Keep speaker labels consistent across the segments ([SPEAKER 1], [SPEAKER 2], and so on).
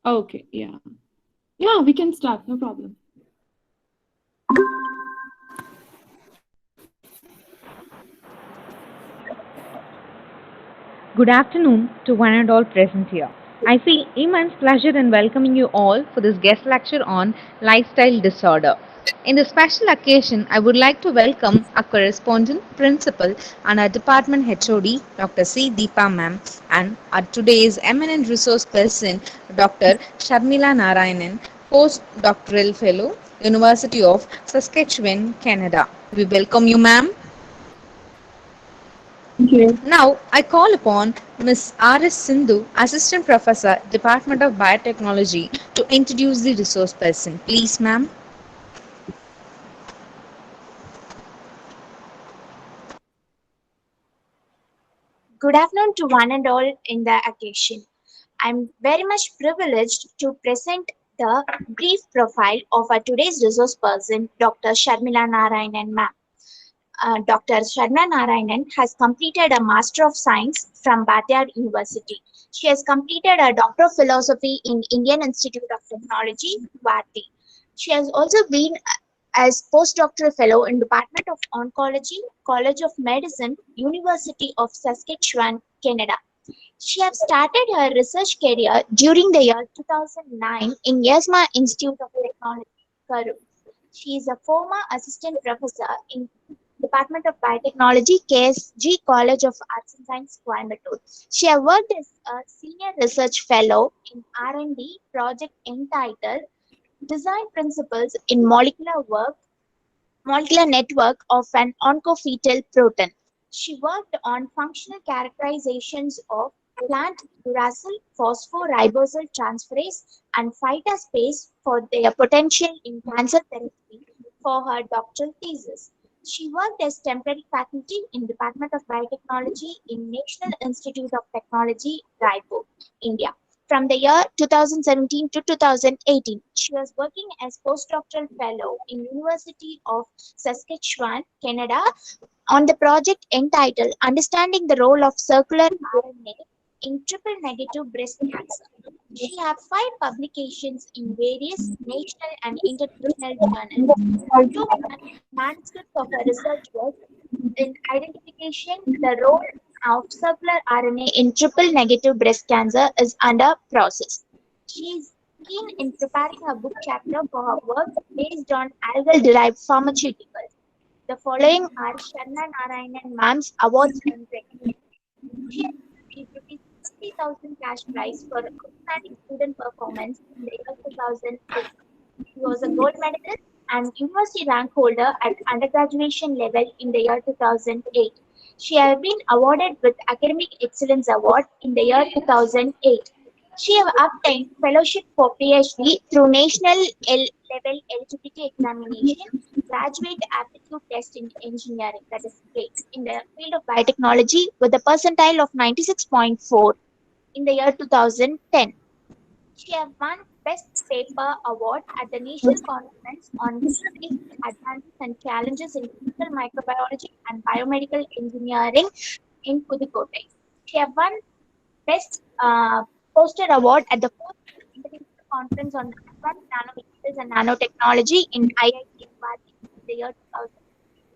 [SPEAKER 1] Okay, yeah. Yeah, we can start, no problem.
[SPEAKER 2] Good afternoon to one and all present here. I feel immense pleasure in welcoming you all for this guest lecture on lifestyle disorder. In this special occasion, I would like to welcome our correspondent, principal, and our department HOD, Dr. C. Deepa ma'am, and our today's eminent resource person, Dr. Sharmila Narayanan, postdoctoral fellow, University of Saskatchewan, Canada. We welcome you, ma'am.
[SPEAKER 1] Thank you.
[SPEAKER 2] Now, I call upon Ms. R.S. Sindhu, Assistant Professor, Department of Biotechnology, to introduce the resource person. Please, ma'am.
[SPEAKER 3] Good afternoon to one and all in the occasion. I'm very much privileged to present the brief profile of our today's resource person, Dr. Sharmila Narayanan ma'am. Dr. Sharmila Narayanan has completed a Master of Science from Bhatyar University. She has completed a Doctor of Philosophy in Indian Institute of Technology, Guwahati. She has also been as postdoctoral fellow in Department of Oncology, College of Medicine, University of Saskatchewan, Canada. She has started her research career during the year 2009 in YESMA Institute of Technology, Karur. She is a former assistant professor in Department of Biotechnology, KSG College of Arts and Science, Coimbatore. She has worked as a senior research fellow in R&D project entitled Design Principles in Molecular Network of an Oncofetal Protein. She worked on functional characterizations of plant uracil phosphorybosyl transferase and phytaspace for their potential in cancer therapy for her doctoral thesis. She worked as temporary faculty in Department of Biotechnology in National Institute of Technology, Raipur, India. From the year 2017 to 2018, she was working as postdoctoral fellow in University of Saskatchewan, Canada, on the project entitled Understanding the Role of Circular RNA in Triple Negative Breast Cancer. She has five publications in various national and international journals. Two manuscripts of her research work in identification the role of circular RNA in triple negative breast cancer is under process. She is keen in preparing her book chapter for her work based on algal derived pharmaceuticals. The following are Sharna Narayanan Ma'am's awards and recognition. She has received rupees 60,000 cash prize for outstanding student performance in the year 2008. She was a gold medalist and university rank holder at undergraduation level in the year 2008. She has been awarded with Academic Excellence Award in the year 2008. She have obtained fellowship for PhD through National Level Eligibility Examination, Graduate Aptitude Test in Engineering, that is GATE, in the field of biotechnology with a percentile of 96.4 in the year 2010. She has won Best Paper Award at the National Conference on Recent Advances and Challenges in Clinical Microbiology and Biomedical Engineering in Pudukottai. She has won Best Poster Award at the fourth International Conference on Advanced Nanomaterials and Nanotechnology in IIT Guwahati in the year 2000.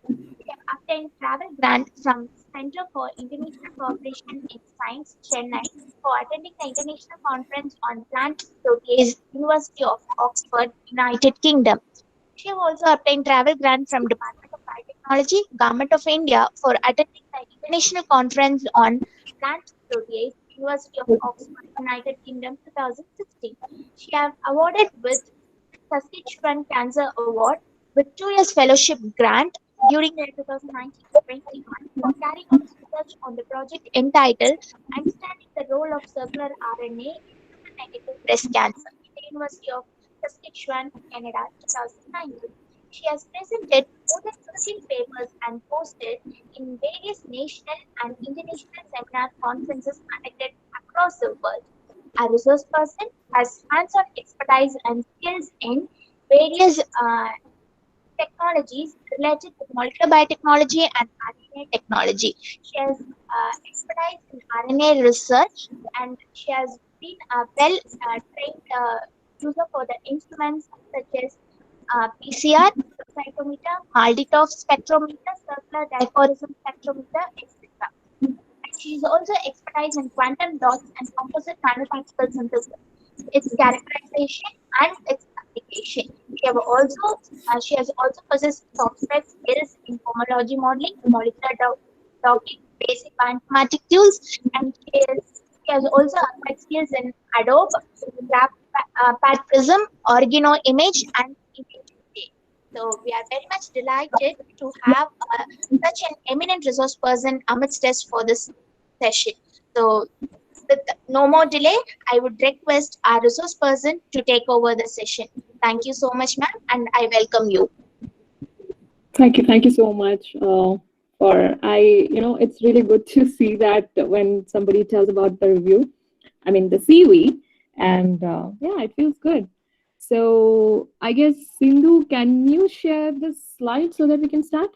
[SPEAKER 3] She have obtained travel grant from Center for International Cooperation in Science, Chennai, for attending the International Conference on Plant Protease, University of Oxford, United Kingdom. She have also obtained travel grant from Department of Biotechnology, Government of India, for attending the International Conference on Plant Protease, University of Oxford, United Kingdom, 2016. She have awarded with Saskatchewan Cancer Award with 2 years fellowship grant during the 2019-21 for carrying out research on the project entitled Understanding the Role of Circular RNA in Triple-Negative Breast Cancer in the University of Saskatchewan, Canada, 2019. She has presented more than 15 papers and posted in various national and international seminar conferences conducted across the world. A resource person has hands-on expertise and skills in various technologies related to molecular biotechnology and RNA technology. She has expertise in RNA research and she has been a well trained user for the instruments such as PCR, cytometer, Halditov spectrometer, circular diaphorism spectrometer, etc. She is also expertise in quantum dots and composite nanoparticle synthesis, its characterization and its application. She has also possessed software skills in homology modeling, molecular docking, basic bioinformatic tools, and she has also acquired skills in Adobe, Pad Prism, Organo Image, and Image. So we are very much delighted to have such an eminent resource person amidst us for this session. So with no more delay, I would request our resource person to take over the session. Thank you so much, ma'am, and I welcome you.
[SPEAKER 1] Thank you so much. It's really good to see that when somebody tells about the review, I mean the CV, and yeah, it feels good. So I guess Sindhu, can you share this slide so that we can start?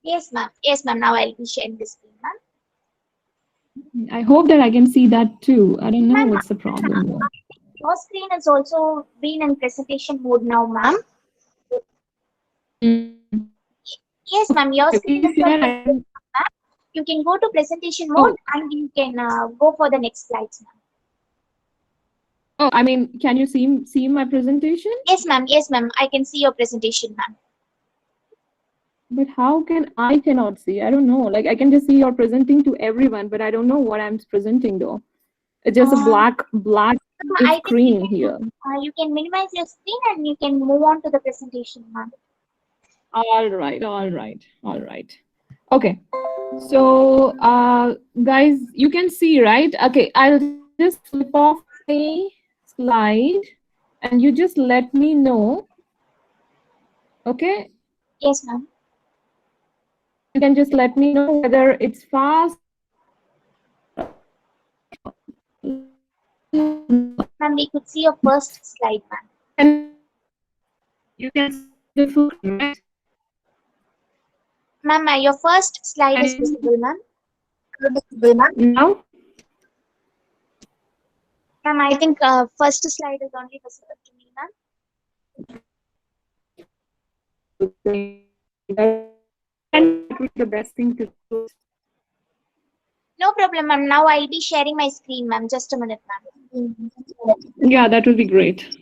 [SPEAKER 3] Yes, ma'am. Yes, ma'am. Now I'll be sharing the screen, ma'am.
[SPEAKER 1] I hope that I can see that too. I don't know
[SPEAKER 3] Ma'am,
[SPEAKER 1] what's the problem here.
[SPEAKER 3] your screen has also been in presentation mode now, ma'am.
[SPEAKER 1] Mm.
[SPEAKER 3] Yes, ma'am. Your screen
[SPEAKER 1] Please
[SPEAKER 3] is for
[SPEAKER 1] share.
[SPEAKER 3] presentation, ma'am. You can go to presentation mode and you can go for the next slides, ma'am.
[SPEAKER 1] Oh, I mean, can you see my presentation?
[SPEAKER 3] Yes, ma'am. Yes, ma'am. I can see your presentation, ma'am.
[SPEAKER 1] But how can I cannot see? I don't know. Like I can just see you're presenting to everyone, but I don't know what I'm presenting though. It's just a black
[SPEAKER 3] I think
[SPEAKER 1] screen here.
[SPEAKER 3] You can minimize your screen and you can move on to the presentation, ma'am.
[SPEAKER 1] All right. Okay. So, guys, you can see, right? Okay, I'll just flip off the slide, and you just let me know. Okay.
[SPEAKER 3] Yes, ma'am.
[SPEAKER 1] You can just let me know whether it's fast.
[SPEAKER 3] Ma'am, we could see your first slide, ma'am.
[SPEAKER 1] And you can see the full, right?
[SPEAKER 3] Ma'am, your first slide is visible, ma'am.
[SPEAKER 1] Now?
[SPEAKER 3] Ma'am, I think first slide is only visible to me, ma'am.
[SPEAKER 1] The best thing to do.
[SPEAKER 3] No problem, ma'am. Now I'll be sharing my screen, ma'am. Just a minute, ma'am.
[SPEAKER 1] Yeah, that will be great.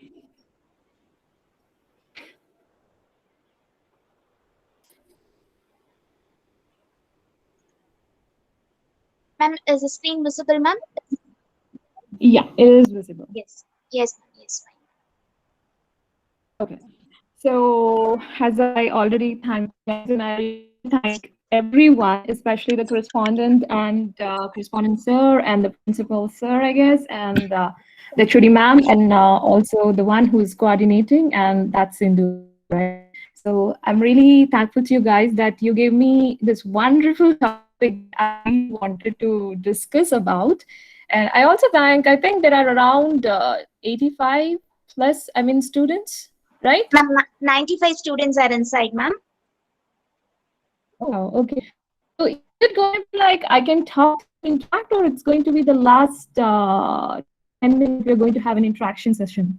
[SPEAKER 3] Ma'am, is the screen visible, ma'am?
[SPEAKER 1] Yeah, it is visible.
[SPEAKER 3] Yes. Yes, ma'am. Yes,
[SPEAKER 1] fine. Okay. So, as I already thanked you guys, and I thank everyone, especially the correspondent and correspondent sir and the principal sir, I guess, and the Chudi ma'am, and also the one who's coordinating, and that's Sindhu, right? So I'm really thankful to you guys that you gave me this wonderful topic I wanted to discuss about. And I also thank, I think there are around 85 plus, students, right?
[SPEAKER 3] ma'am. 95 students are inside, ma'am.
[SPEAKER 1] Oh, okay. So is it going to be like I can talk, interact, or it's going to be the last 10 minutes we're going to have an interaction session?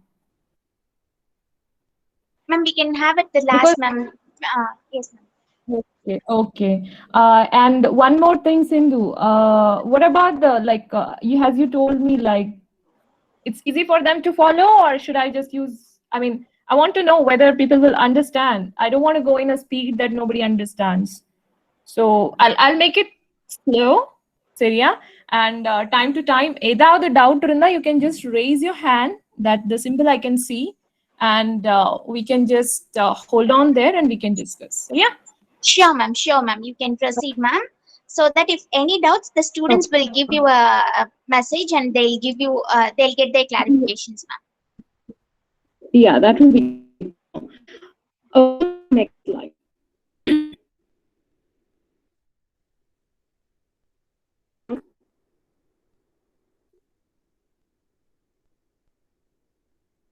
[SPEAKER 3] Ma'am, we can have it the last, ma'am. Yes, ma'am.
[SPEAKER 1] Okay. And one more thing, Sindhu. What about the as you told me, like it's easy for them to follow, or should I just use? I want to know whether people will understand. I don't want to go in a speed that nobody understands. So I'll make it slow, Syria, and time to time. Either the doubt irunda, you can just raise your hand. That the symbol I can see, and we can just hold on there and we can discuss. Yeah.
[SPEAKER 3] Sure, ma'am. Sure, ma'am. You can proceed, ma'am. So that if any doubts, the students will give you a message and they'll give you, they'll get their clarifications, ma'am.
[SPEAKER 1] Yeah, that will be. Next slide.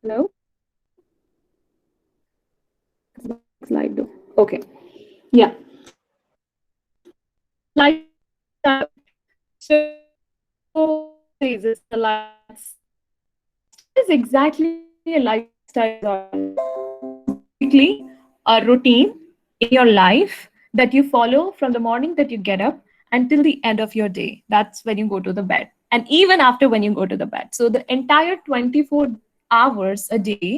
[SPEAKER 1] Hello? Slide though. Okay. Yeah. Slide. So this is the last is exactly a lifestyle disorder? Basically, a routine in your life that you follow from the morning that you get up until the end of your day. That's when you go to the bed. And even after when you go to the bed. So the entire 24 hours a day,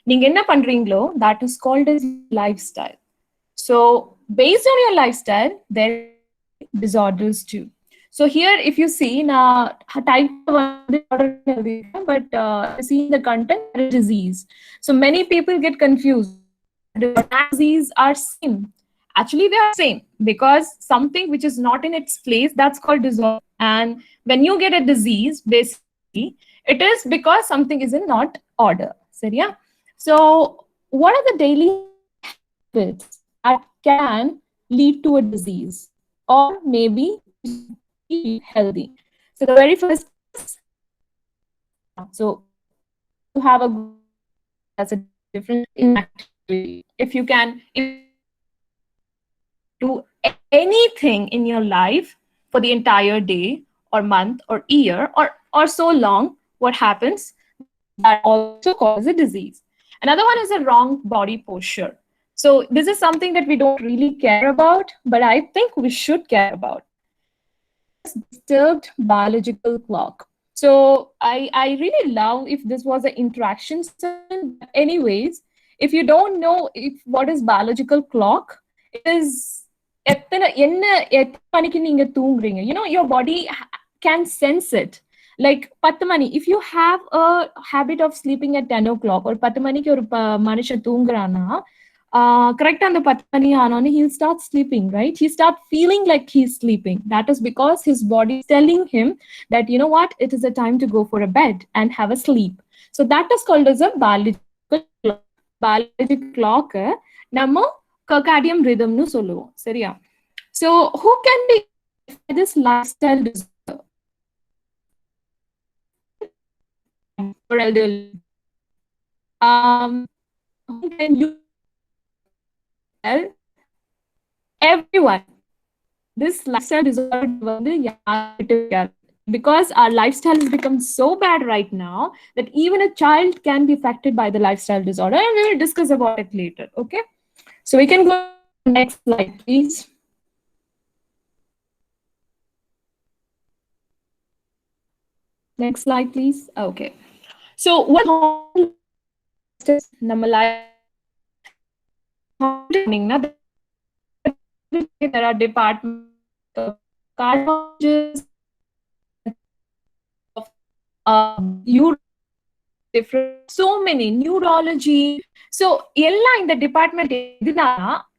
[SPEAKER 1] நீங்க என்ன பண்றீங்களோ, that is called as lifestyle. So based on your lifestyle, there are disorders too. So here, if you see, now type but see the content disease. So many people get confused. Disease are same. Actually, they are same because something which is not in its place, that's called disorder. And when you get a disease, basically, it is because something is in not order. Seriya? So what are the daily habits that can lead to a disease or maybe be healthy? So the very first, so you have a, that's a different inactivity. If you can do anything in your life for the entire day or month or year or so long, what happens? That also causes a disease. Another one is a wrong body posture. So this is something that we don't really care about, but I think we should care about. Disturbed biological clock. So I really love if this was an interaction session. Anyways, if you don't know if what is biological clock, it is you know, your body can sense it. Like 10 mani, if you have a habit of sleeping at 10 o'clock or 10 maniki ஒரு மனுஷன் தூங்குறானா, correct on the 10 mani aanone, he'll start sleeping, right? He start feeling like he's sleeping. That is because his body is telling him that, you know what, it is a time to go for a bed and have a sleep. So that is called as a biological clock. Nammo circadian rhythm nu solluvom. Seriya? So who can be this lifestyle disorder? For elderly. Who can you tell? Everyone. This lifestyle disorder, because our lifestyle has become so bad right now that even a child can be affected by the lifestyle disorder, and we will discuss about it later. Okay, so we can go to the next slide, please. Next slide, please. Okay, so what is there are departments of cardiologists, different, so many, neurology. So in the department,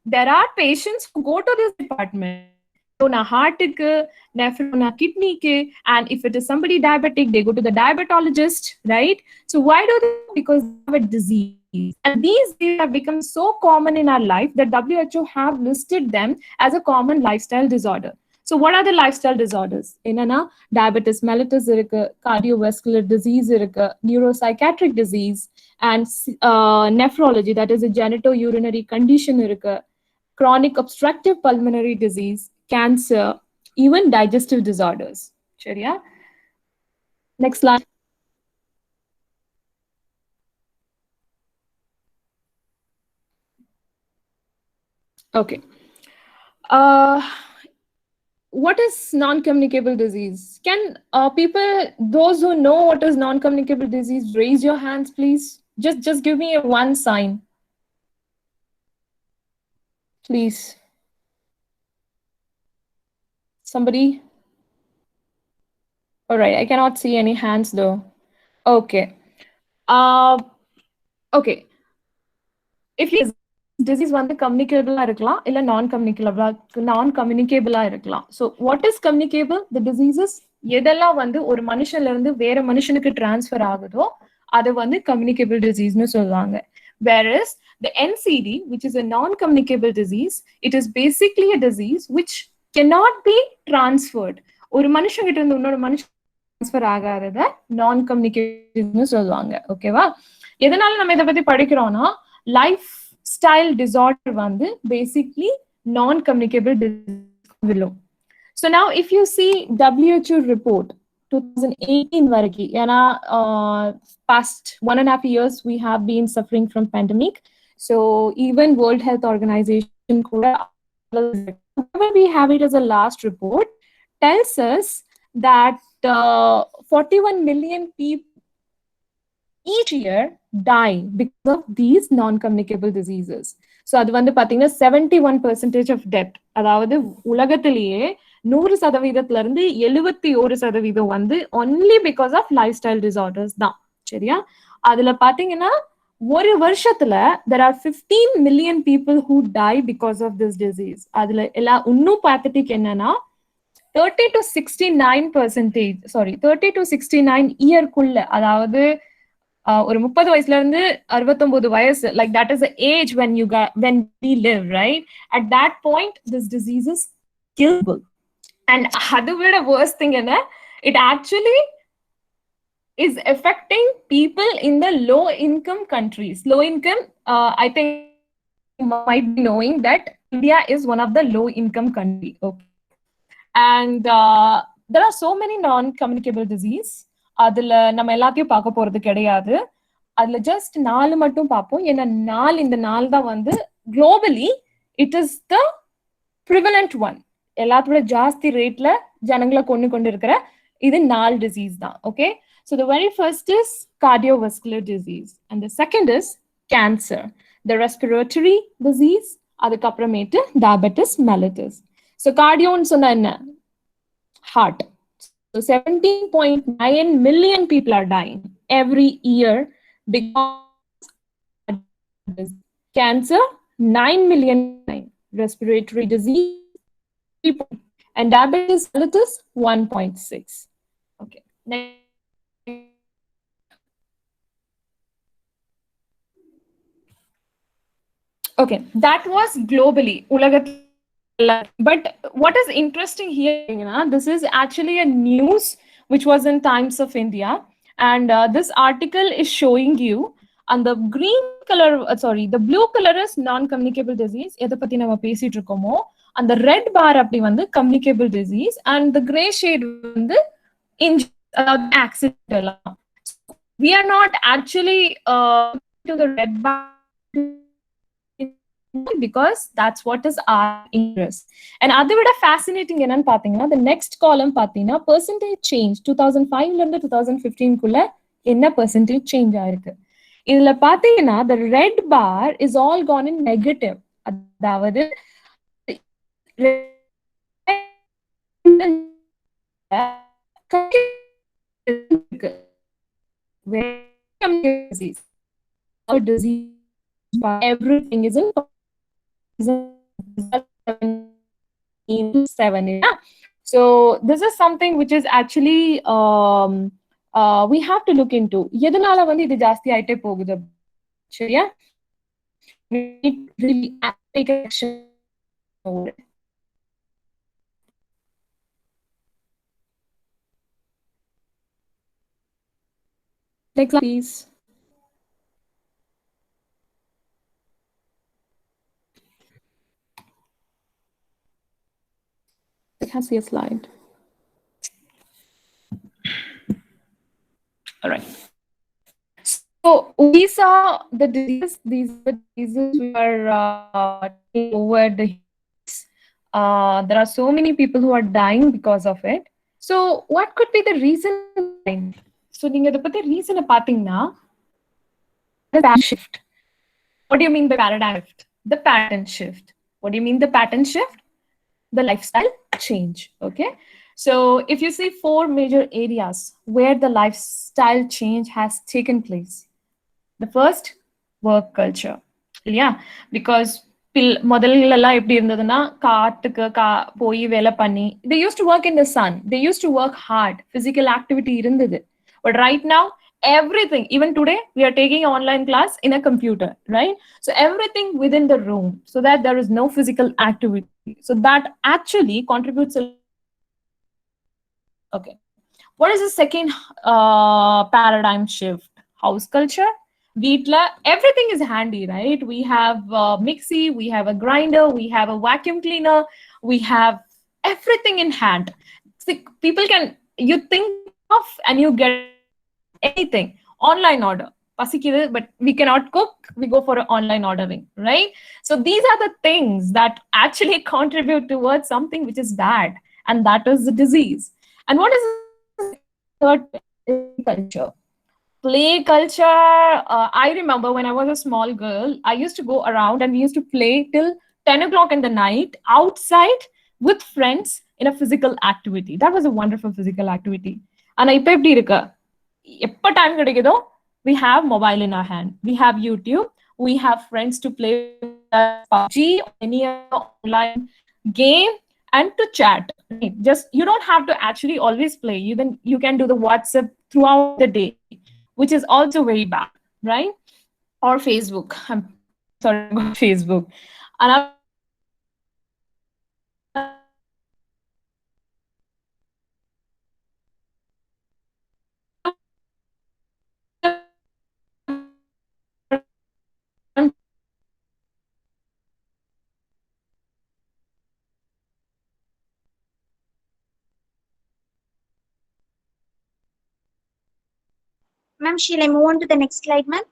[SPEAKER 1] there are patients who go to this department. So na heart, na kidney, and if it is somebody diabetic, they go to the diabetologist, right? So why do they? Because they have a disease. And these have become so common in our life that WHO have listed them as a common lifestyle disorder. So what are the lifestyle disorders? Enna diabetes mellitus irukku, cardiovascular disease irukku, neuropsychiatric disease, and nephrology, that is a genitourinary condition irukku, chronic obstructive pulmonary disease, cancer, even digestive disorders. Sharia? Next slide. Okay. What is non-communicable disease? Can people, those who know what is non-communicable disease, raise your hands, please? Just give me a one sign, please. Somebody? All right, I cannot see any hands though. Okay. Okay. If you disease வந்து communicable இருக்கலாம் இல்ல non communicable இருக்கலாம். So what is communicable? The diseases எதெல்லாம் வந்து ஒரு மனுஷன்ல இருந்து வேற மனுஷனுக்கு transfer ஆகுதோ அது வந்து communicable disease னு சொல்வாங்க. Whereas the NCD, which is a non-communicable disease, it is basically a disease which cannot be transferred. ஒரு மனுஷன் கிட்ட இருந்து இன்னொரு மனுஷன் ட்ரான்ஸ்ஃபர் ஆகாதத நான் கம்யூனிகேஷன் சொல்லுவாங்க. ஓகேவா? எதனால நம்ம இதை பத்தி படிக்கிறோம்னா, லைஃப் ஸ்டைல் டிசார்டர் வந்து basically non-communicable disease. So now if you see WHO report, 2018 வரைக்கும் ஏன்னா past 1.5 years we have been suffering from pandemic. So even World Health Organization கூட whenever we have it as a last report tells us that 41 million people each year die because of these non-communicable diseases. So அது வந்து பாத்தீங்கன்னா 71% of death. அதாவது உலகத்திலேயே 100%ல இருந்து 71% வந்து only because of lifestyle disorders தான். சரியா? அதுல பாத்தீங்கன்னா ஒரு வருஷத்துல there are 15 million people who die because of this disease. அதுல எல்லா இன்னும் pathetic என்னன்னா 30 to 69%, sorry 30 to 69 இயர்க்குள்ள அதாவது ஒரு 30 வயசுல இருந்து 69 வயசு, like that is the age when we live, right? At that point this disease is killable. And அதை விட worst thing என்ன, it actually is affecting people in the low income countries. Low income, I think you might be knowing that India is one of the low income country. Okay. And there are so many non-communicable disease. அதுல நம்ம எல்லாத்தையும் பார்க்க போறது கிடையாது. அதுல just 4 மட்டும் பார்ப்போம். ஏன்னா இந்த 4 தான் வந்து globally it is the prevalent one. எல்லாத்தோட ஜாஸ்தி ரேட்ல ஜனங்களை கொண்டு இருக்கிற இது 4 disease தான். Okay. So the very first is cardiovascular disease, and the second is cancer, the respiratory disease, அதுக்கப்புறமேட்டு diabetes mellitus. So cardio-ன்னு சொன்னா என்ன? Heart. So 17.9 million people are dying every year because of cancer, 9 million, respiratory disease, 3, and diabetes mellitus 1.6. Okay. Next. Okay, that was globally. But what is interesting here, this is actually a news which was in Times of India, and this article is showing you, and the green color, the blue color is non-communicable disease, எதை பத்தி நம்ம பேசிட்டு இருக்கோமோ, and the red bar அப்படி வந்து communicable disease, and the gray shade வந்து accidental. We are not actually to the red bar because that's what is our interest. And அதை விட fascinating என்னன்னு பாத்தீங்கன்னா, the next column பாத்தீங்கன்னா percentage change 2005ல இருந்து 2015 குள்ள என்ன percentage change ஆயிருக்கு. இதுல பாத்தீங்கன்னா the red bar is all gone in negative. அதாவது disease, everything is in 7. Yeah. So this is something which is actually we have to look into. எதனால வந்து இது ஜாஸ்தி ஆயிட்டே போகுது? சரியா? We need to really take action. Next slide, please. I can't see a slide. All right. So these are the diseases. These are the diseases we are over the years. There are so many people who are dying because of it. So what could be the reason? So நீங்க இத பத்தி reason பாத்தீங்கன்னா, paradigm shift. What do you mean by paradigm shift? The pattern shift. What do you mean the pattern shift? The lifestyle change. Okay. So if you see 4 major areas where the lifestyle change has taken place. The first, work culture. Yeah, because முதல்லலாம் எப்படி இருந்ததுன்னா காட்டுக்கு போய் வேலை பண்ணி, they used to work in the sun, they used to work hard, physical activity இருந்தது. But right now everything, even today we are taking online class in a computer, right? So everything within the room, so that there is no physical activity. So that actually contributes. Okay, what is the second paradigm shift? House culture. Veetla, everything is handy, right? We have a mixie, we have a grinder, we have a vacuum cleaner, we have everything in hand. See, people can, you think off and you get anything online order. Pasikkidu, but we cannot cook, we go for an online ordering, right? So these are the things that actually contribute towards something which is bad, and that is the disease. And what is third culture? Play culture. I remember when I was a small girl, I used to go around and we used to play till 10 o'clock in the night outside with friends in a physical activity. That was a wonderful physical activity. ஆனா இப்ப எப்படி இருக்கு? எப்ப time கிடைக்குதோ we have mobile in our hand, we have YouTube, we have friends to play PUBG or any online game and to chat. Right? Just you don't have to actually always play. You can do the WhatsApp throughout the day, which is also very bad, right? Or Facebook. I'm sorry about Facebook. And
[SPEAKER 3] Ma'am, shall I move on to the next slide, ma'am?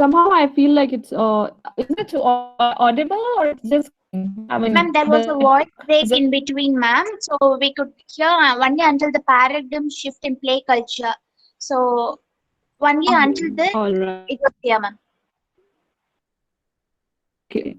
[SPEAKER 1] somehow I feel like it's is it audible or it's just I mean
[SPEAKER 3] Ma'am, there was a voice break in between, ma'am. So we could hear only until the paradigm shift in play culture. So only until this,
[SPEAKER 1] all right.
[SPEAKER 3] it was clear, ma'am.
[SPEAKER 1] Okay.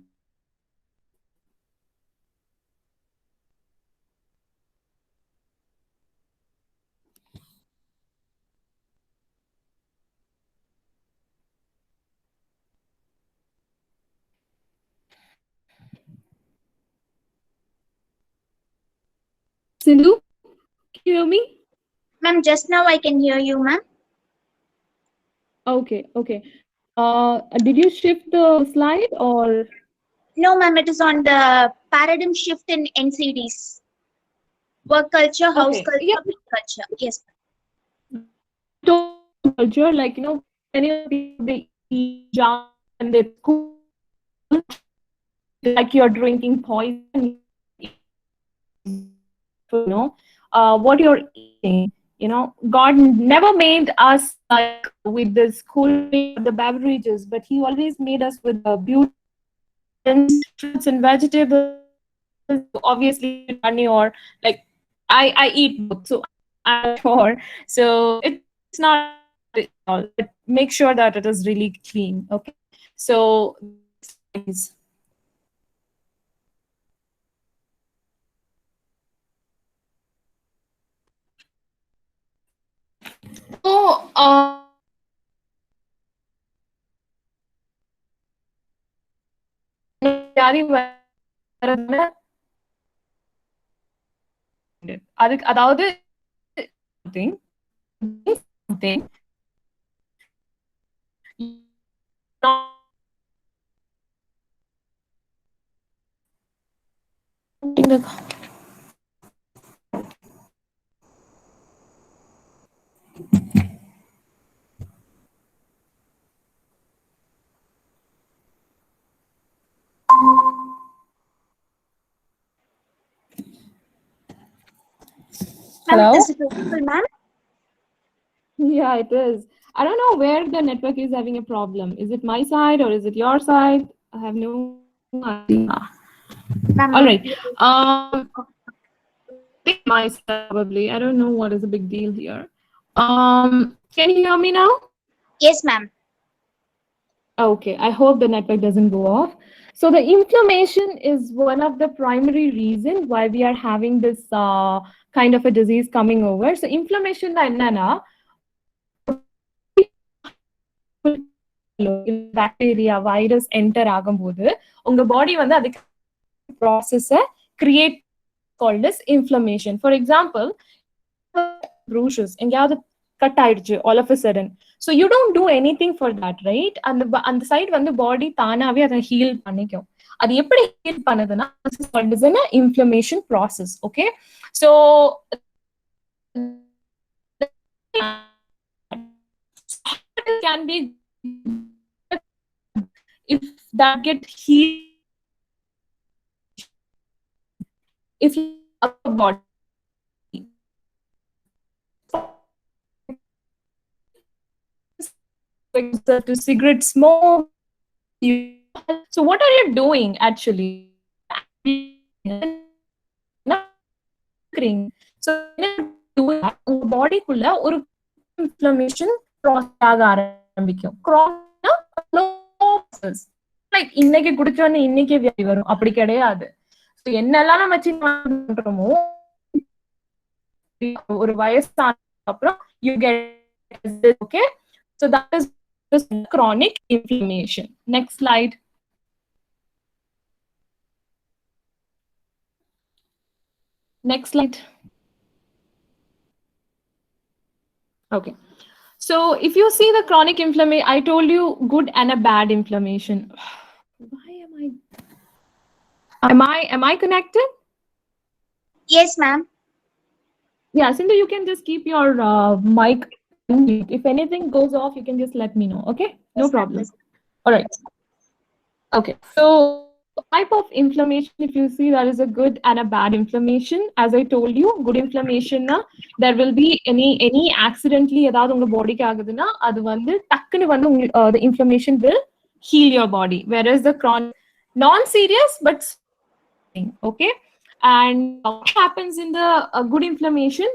[SPEAKER 1] Sindhu, can you hear me?
[SPEAKER 3] Ma'am, just now I can hear you, ma'am.
[SPEAKER 1] Okay, okay. Did you shift the slide or?
[SPEAKER 3] No, ma'am, it is on the paradigm shift in NCDs. Work culture, house
[SPEAKER 1] Okay,
[SPEAKER 3] culture,
[SPEAKER 1] yeah.
[SPEAKER 3] play culture. Yes, ma'am.
[SPEAKER 1] Culture, like many of people they eat junk and they cool, like you're drinking poison. What you're eating. God never made us like with this cool the beverages, but He always made us with the beauty fruits and vegetables. Obviously, honey or like I eat both, so I'm sure. So it's not at all. But make sure that it is really clean. Okay. So so அதுக்கு அதாவது something Hello?
[SPEAKER 3] Ma'am, is it audible, ma'am?
[SPEAKER 1] Yeah, it is. I don't know where the network is having a problem. Is it my side or is it your side? I have no idea.
[SPEAKER 3] Ma'am,
[SPEAKER 1] All right. My side probably. I don't know what is the big deal here. Can you hear me now?
[SPEAKER 3] yes, ma'am.
[SPEAKER 1] Okay, I hope the network doesn't go off. So the inflammation is one of the primary reasons why we are having this kind of a disease coming over. So inflammation என்னன்னா bacteria virus enter ஆகும்போது உங்க body வந்து அதுக்கு process create called as inflammation. For example bruises எங்கேயாவது cut ஆயிடுச்சு all of a sudden. So you don't do anything for that, right? அந்த side வந்து body தானாவே அதை ஹீல் பண்ணிக்கும். அது எப்படி ஹீல் பண்ணுதுன்னா inflammation process. Okay, so can be if that get healed, if you have a body to cigarette smoke, so what are you doing actually? So உங்க பாடிக்குள்ள ஒரு இன்ஃப்ளமேஷன் க்ராஸ் ஆக ஆரம்பிக்கும். லைக் இன்னைக்கு குடிச்சோன்னு இன்னைக்கே வியாதி வரும், அப்படி கிடையாது. என்னெல்லாம் நம்ம சின்ன பண்றோமோ ஒரு வயசான அப்புறம் you get this, okay? So that is chronic inflammation. Next slide. Next slide. Okay. So if you see the chronic inflammation, I told you good and a bad inflammation. Why am I connected?
[SPEAKER 3] Yes, ma'am.
[SPEAKER 1] Yeah, Sindhu, you can just keep your mic. If anything goes off, you can just let me know. Okay, no problem. All right. Okay, so type of inflammation, if you see, there is a good and a bad inflammation. As I told you, good inflammation na, there will be any accidentally ஏதாவது உங்க பாடிக்கு ஆகுதுன்னா அது வந்து டக்குன்னு வந்து the inflammation will heal your body, whereas the chronic non-serious but okay. And what happens in the good inflammation,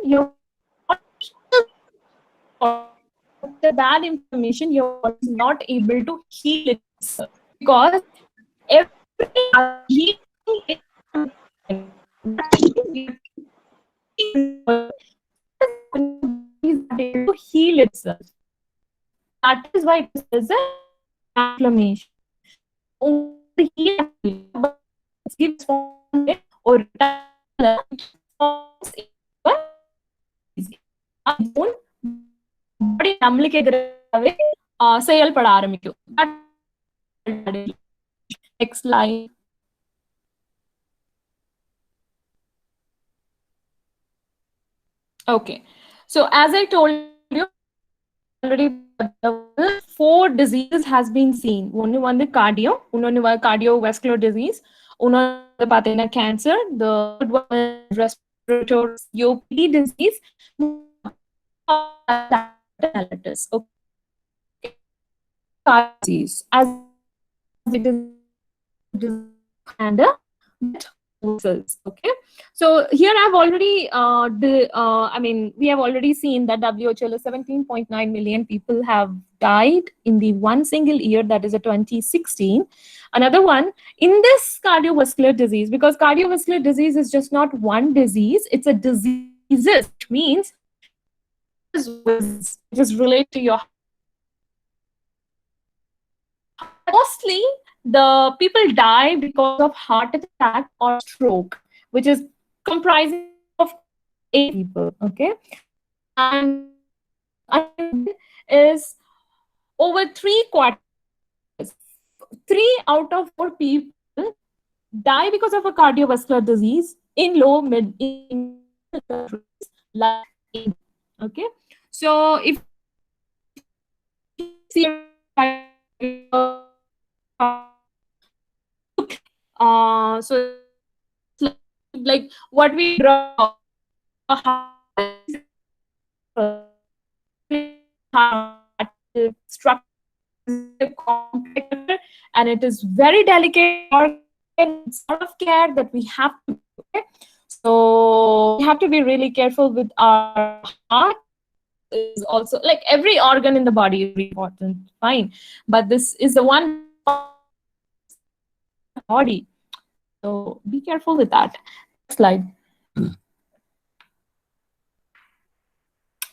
[SPEAKER 1] the bad inflammation, you're not able to heal it because every to heal itself. That is why it is an inflammation. Or body நம்மளுக்கு எதிராகவே செயல்பட ஆரம்பிக்கும். Next slide. Okay, so as I told you already, 4 diseases has been seen. One the cardio, cardiovascular disease, one cancer, the third one respiratory COPD disease, disease. Okay, disease as it is and cells. Okay, so here I've already I mean, we have already seen that WHO 17.9 million people have died in the one single year, that is a 2016. Another one in this cardiovascular disease, because cardiovascular disease is just not one disease, it's a disease, which means it is related to your mostly the people die because of heart attack or stroke, which is comprising of 8 people. Okay, and is over 3/4, 3 out of 4 people die because of a cardiovascular disease in low mid like, okay, so if you see so like what we draw structure, and it is very delicate sort of care that we have to do. Okay? So we have to be really careful with our heart. Is also like every organ in the body is important, fine, but this is the one body, so be careful with that. Next slide.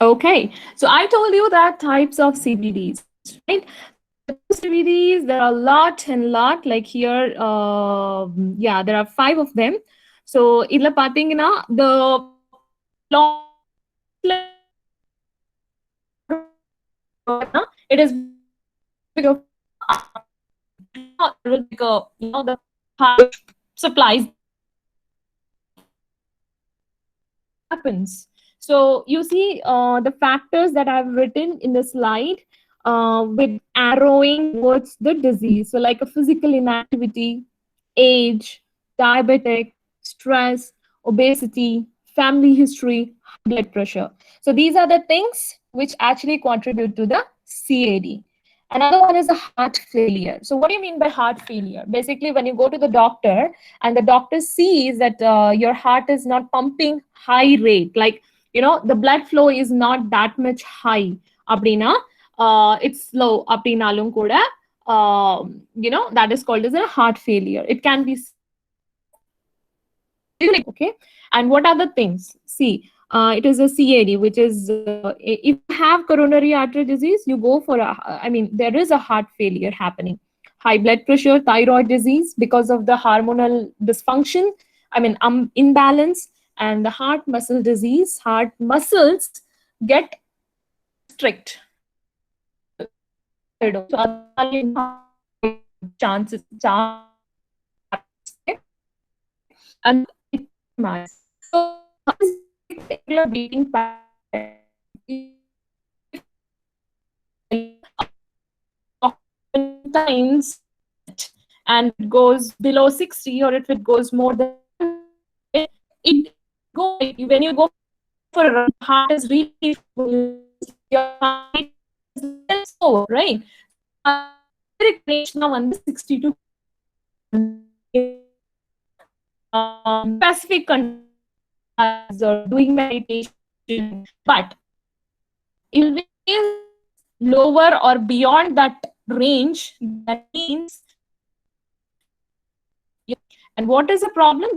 [SPEAKER 1] Okay, so I told you that types of CVDs, right? CVDs, there are a lot and lot, like here, yeah, there are 5 of them. So idla pathina the it is because the supplies happens. So you see the factors that I've written in the slide. with arrowing towards the disease. So like a physical inactivity, age, diabetic, stress, obesity, family history, high blood pressure. So these are the things which actually contribute to the CAD. Another one is a heart failure. So what do you mean by heart failure? Basically, when you go to the doctor and the doctor sees that your heart is not pumping high rate, like, the blood flow is not that much high, அப்படின்னா it's slow அப்படின்னாலும் கூட, that is called as a heart failure. It can be, okay. And what are the things? See, it is a CAD, which is if you have coronary artery disease, you go for there is a heart failure happening. High blood pressure, thyroid disease because of the hormonal dysfunction, imbalance, and the heart muscle disease. Heart muscles get strict. Chances, and so regular beating pattern times, and it goes below 60, or if it goes more than it go when you go for a run, heart is really your heart is slow, right? Now 60 to specific or doing meditation, but if it is lower or beyond that range, that means. And what is the problem?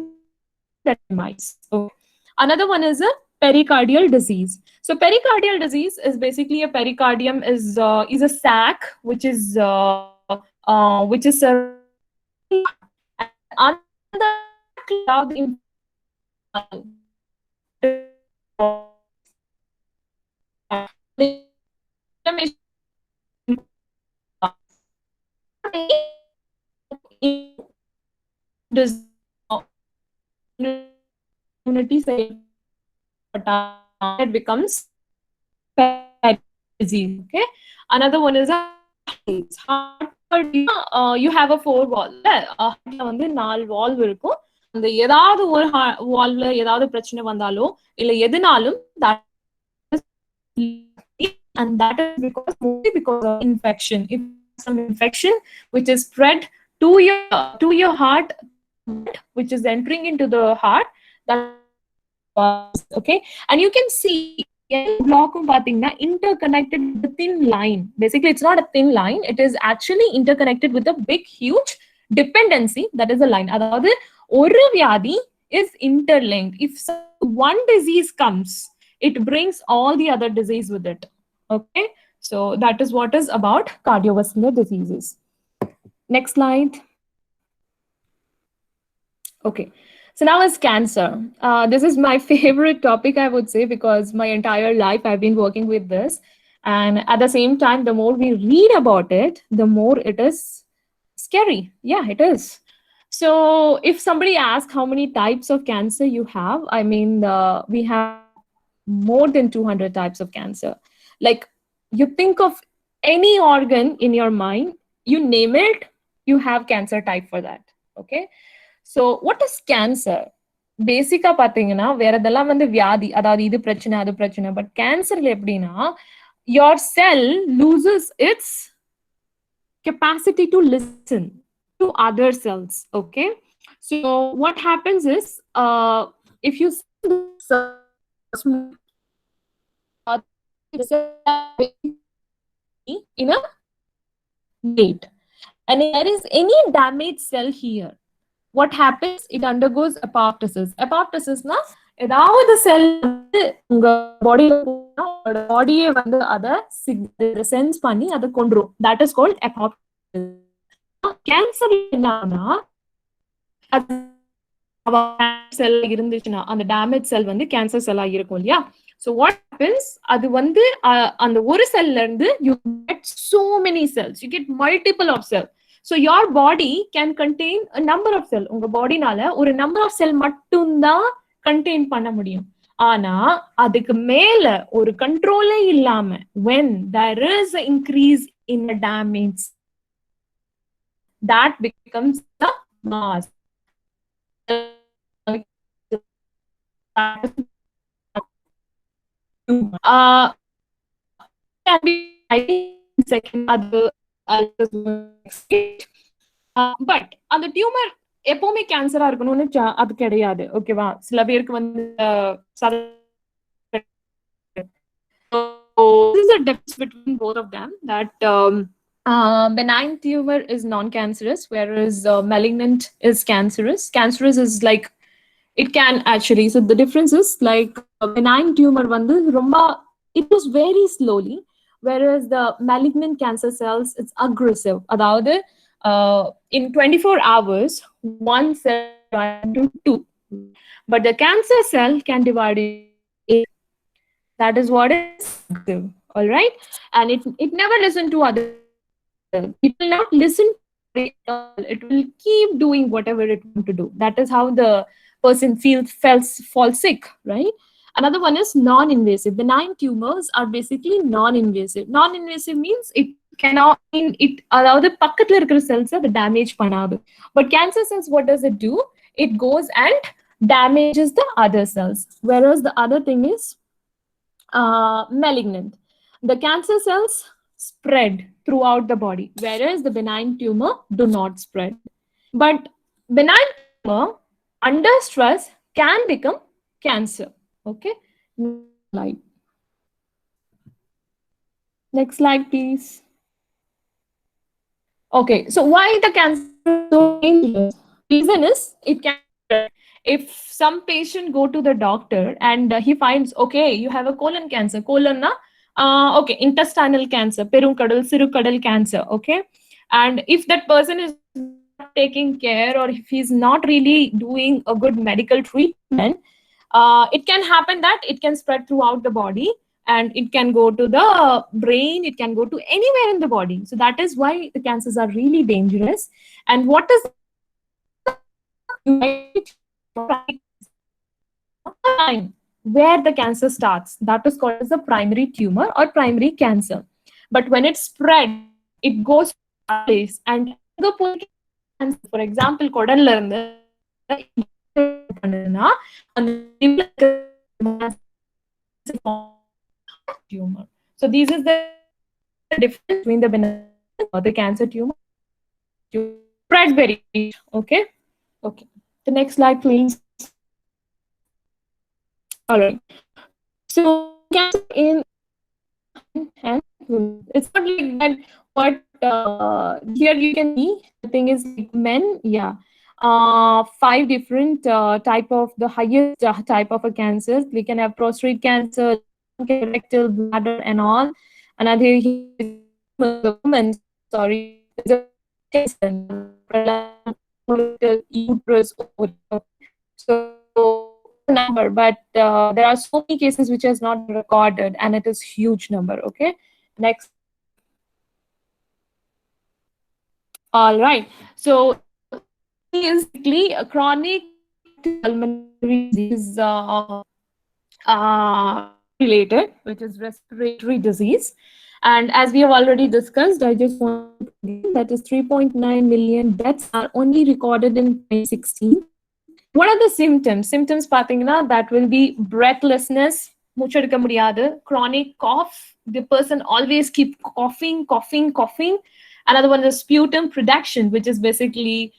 [SPEAKER 1] That mice. Okay. Another one is a pericardial disease. So pericardial disease is basically a pericardium is a sac which is under does immunity cell it becomes disease. Okay. Another one is a heart. You have a 4 wall. வந்து 4 valve இருக்கும். அந்த ஏதாவது ஒரு வால்வ்ல ஏதாவது பிரச்சனை வந்தாலோ இல்ல எதுனாலும் that is, and that is mostly because of infection. If some infection which is spread to your heart, which is entering into the heart, that okay. And you can see block interconnected with a thin line. Basically, it's not a thin line, it is actually interconnected with a big huge dependency, that is a line. Adhaadu oru vyadi is interlinked. If one disease comes, it brings all the other disease with it. Okay, so that is what is about cardiovascular diseases. Next slide. Okay, so now is cancer. This is my favorite topic, I would say, because my entire life I've been working with this. And at the same time, the more we read about it, the more it is scary. Yeah, it is. So if somebody asks how many types of cancer you have, we have more than 200 types of cancer. Like, you think of any organ in your mind, you name it, you have cancer type for that. Okay. So what is cancer? Basically பாத்தீங்கன்னா வேறதெல்லாம் வந்து வியாதி, அதாவது இது பிரச்சனை அது பிரச்சனை. But cancerல எப்படின்னா, your cell loses its capacity to listen to other cells. Okay, so what happens is, if you in a gate, and if there is any damaged cell here, what happens? It undergoes apoptosis. Apoptosis na ஏதாவது செல் வந்து உங்க பாடியே வந்து அதை sense பண்ணி அதை கொண்டுரும். That is called apoptosis. Cancer என்னன்னா, செல் இருந்துச்சுன்னா அந்த டேமேஜ் செல் வந்து கேன்சர் செல்லா இருக்கும் இல்லையா? So what happens? அது வந்து அந்த ஒரு செல்ல இருந்து you get so many cells. You get multiple of cells. So your body can contain a number of cells. உங்க பாடினால ஒரு number of cell மட்டும் தான் contain பண்ண முடியும். ஆனா அதுக்கு மேல ஒரு கண்ட்ரோலே இல்லாம when there is an increase in the damage, that becomes the mass. Uh, can be second other but அந்த டியூமர் எப்பவுமே கேன்சரா இருக்கணும்னு அது கிடையாது. ஓகேவா? சில பேருக்கு வந்து this is a difference between both of them, that benign tumor is non-cancerous, whereas malignant is cancerous. Cancerous is like it can actually, so the difference is like benign tumor vandu romba it was very slowly, whereas the malignant cancer cells it's aggressive. Adavadhu in 24 hours one cell divides into two, but the cancer cell can divide into 8. That is what is active. All right, and it never listen to other. It will not listen to it at all. It will keep doing whatever it wants to do. That is how the person falls sick, right? Another one is non-invasive. Benign tumors are basically non-invasive. Non-invasive means it cannot mean it allow the பக்கத்துல இருக்கிற cells the damage பண்ணாது. But cancer cells, what does it do? It goes and damages the other cells. Whereas the other thing is malignant. The cancer cells spread throughout the body, whereas the benign tumor do not spread. But benign tumor under stress can become cancer. Okay. Next slide, please. Okay, so why the cancer is so dangerous? Reason is it can, if some patient go to the doctor and he finds, okay, you have a colon cancer. Colon na okay, intestinal cancer, perunkadal, sirukadal cancer. Okay, and if that person is not taking care, or if he's not really doing a good medical treatment, it can happen that it can spread throughout the body, and it can go to the brain, it can go to anywhere in the body. So that is why the cancers are really dangerous. And what is where the cancer starts, that is called as the primary tumor or primary cancer. But when it spread, it goes to a place, and for example kodalla irundha tumor. So these is the difference between the benign or the cancer tumor. Spread very, okay. Okay, the next slide, please. All right. So cancer in and it's not like that. But here you can see the thing is like men, yeah. 5 different type of the highest type of a cancer. We can have prostate cancer, rectal, bladder, and all. Another woman, sorry, uterus. So number, but there are so many cases which is not recorded, and it is huge number. Okay, next. All right, so basically a chronic pulmonary disease related, which is respiratory disease. And as we have already discussed, I just want to that is 3.9 million deaths are only recorded in 2016. What are the symptoms? Symptoms pathina, that will be breathlessness, muchadukka mudiyadu, chronic cough, the person always keep coughing. Another one is sputum production, which is basically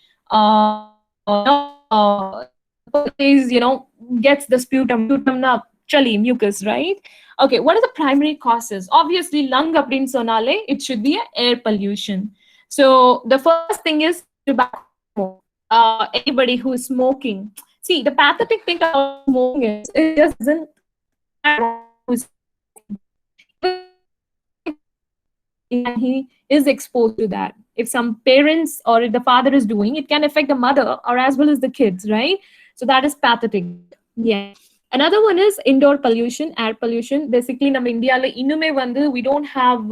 [SPEAKER 1] gets the sputum na chali mucus, right? Okay, what are the primary causes? Obviously lung appdin sonale, it should be air pollution. So the first thing is tobacco. Anybody who is smoking. See, the pathetic thing about smoking is it just doesn't and he is exposed to that. If some parents or if the father is doing, it can affect the mother or as well as the kids, right? So that is pathetic. Yeah. Another one is indoor pollution, air pollution. Basically, in India, we don't have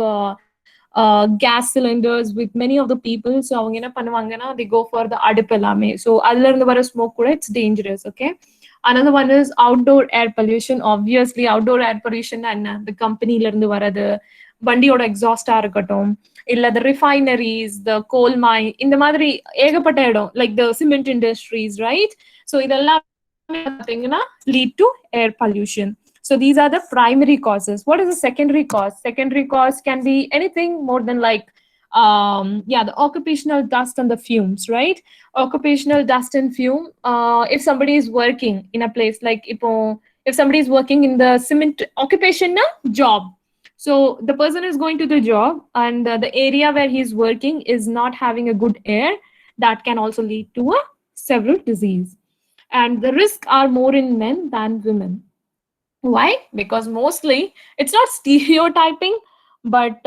[SPEAKER 1] gas cylinders with many of the people. So they go for the adipelame. So other than the smoke, it's dangerous. Okay. Another one is outdoor air pollution. Obviously outdoor air pollution and the company la irundhu varadhu வண்டியோட எக்ஸாஸ்டா இருக்கட்டும் இல்ல the refineries the coal mine இந்த மாதிரி ஏகப்பட்ட இடம் like the cement industries, right? So இதெல்லாம் பாத்தீங்கன்னா lead to air pollution. So these are the primary causes. What is the secondary cause? Secondary cause can be anything more than like the occupational dust and the fumes, right? Occupational dust and fume. If somebody is working in a place like if somebody is working in the cement occupation na job, so the person is going to the job and the area where he's working is not having a good air, that can also lead to a several disease. And the risks are more in men than women. Why? Because mostly it's not stereotyping, but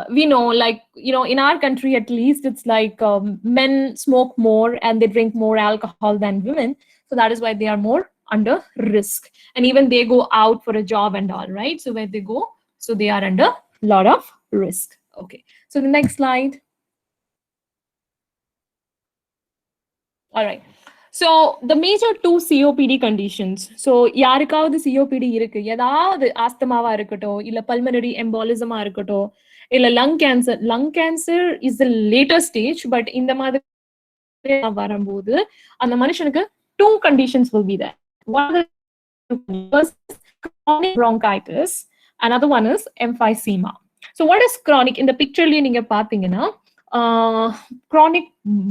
[SPEAKER 1] we know, like, in our country at least, it's like men smoke more and they drink more alcohol than women. So that is why they are more under risk. And even they go out for a job and all, right? So where they go, so they are under a lot of risk. Okay. So the next slide. All right. So the major two COPD conditions. So யாருக்காவது COPD இருக்கு, ஏதாவது ஆஸ்துமாவா இருக்கட்டும் இல்ல pulmonary embolism இருக்கட்டும் இல்ல lung cancer. Lung cancer is the later stage, but இந்த மாதிரி வரும்போது அந்த மனுஷனுக்கு two conditions will be there. One is chronic bronchitis, another one is emphysema. So what is chronic? In the picture நீங்க பாத்தீங்கன்னா chronic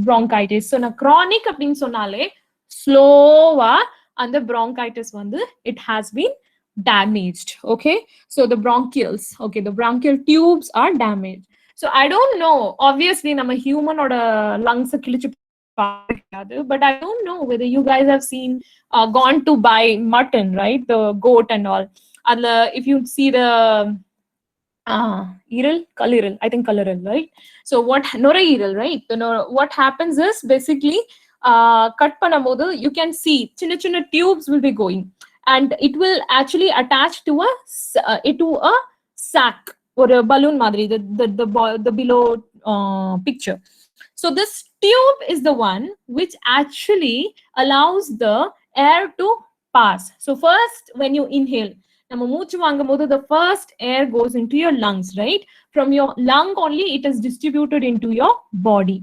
[SPEAKER 1] bronchitis. So na chronic அப்படின்னு சொன்னாலே ஸ்லோவா அந்த bronchitis வந்து it has been damaged. Okay, so the bronchioles, okay, the bronchial tubes are damaged. So I don't know, obviously நம்ம human ஓட lungs கிழிச்சு பார்க்காது, but I don't know whether you guys have seen gone to buy mutton, right? The goat and all. And if you see the Kaliral, I think Kaliral, right? So what Noreiral, right? What happens is basically cut panamodu, you can see chinna tubes will be going, and it will actually attach to a sac or a balloon madri, the below picture. So this tube is the one which actually allows the air to pass. So first, when you inhale, the first air goes into your lungs, right? From your lung only it is distributed into your body.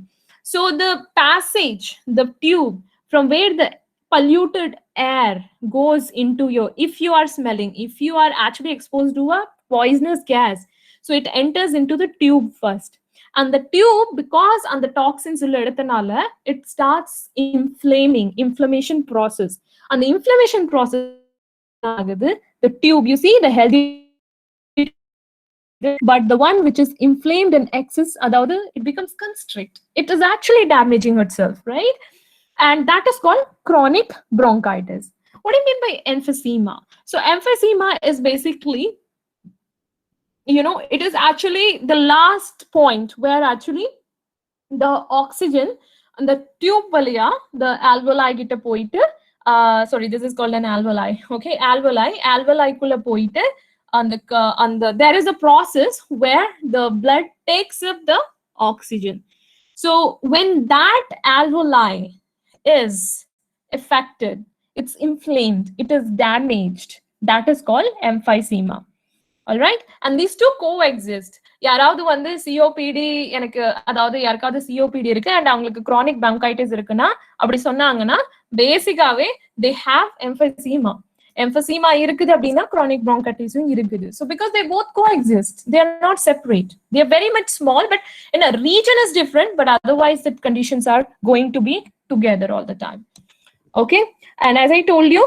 [SPEAKER 1] So the passage, the tube from where the polluted air goes into your, if you are smelling, if you are actually exposed to a poisonous gas, so it enters into the tube first. And the tube, because and the toxins it starts inflammation process. And the inflammation process, the tube, you see the healthy, but the one which is inflamed in excess, it becomes constrict. It is actually damaging itself, right? And that is called chronic bronchitis. What do you mean by emphysema? So emphysema is basically, it is actually the last point where actually the oxygen and the tube valiya, the alveoli gitta poite, sorry, this is called an alveoli. Okay, alveoli kulla poite, and there is a process where the blood takes up the oxygen. So when that alveoli is affected, it's inflamed, it is damaged, that is called emphysema. All right, and these two coexist. யாராவது வந்து COPD, எனக்கு அதாவது யாருக்காவது COPD இருக்கு and அவங்களுக்கு chronic bronchitis இருக்குன்னா அப்படி சொன்னாங்கன்னா பேசிக்காவே they have emphysema. Emphysema இருக்குது அப்படின்னா chronic bronchitis இருக்குது. So because they both coexist, they are not separate. They are very much small, but in a region is different, but otherwise the conditions are going to be together all the time. Okay, and as I told you,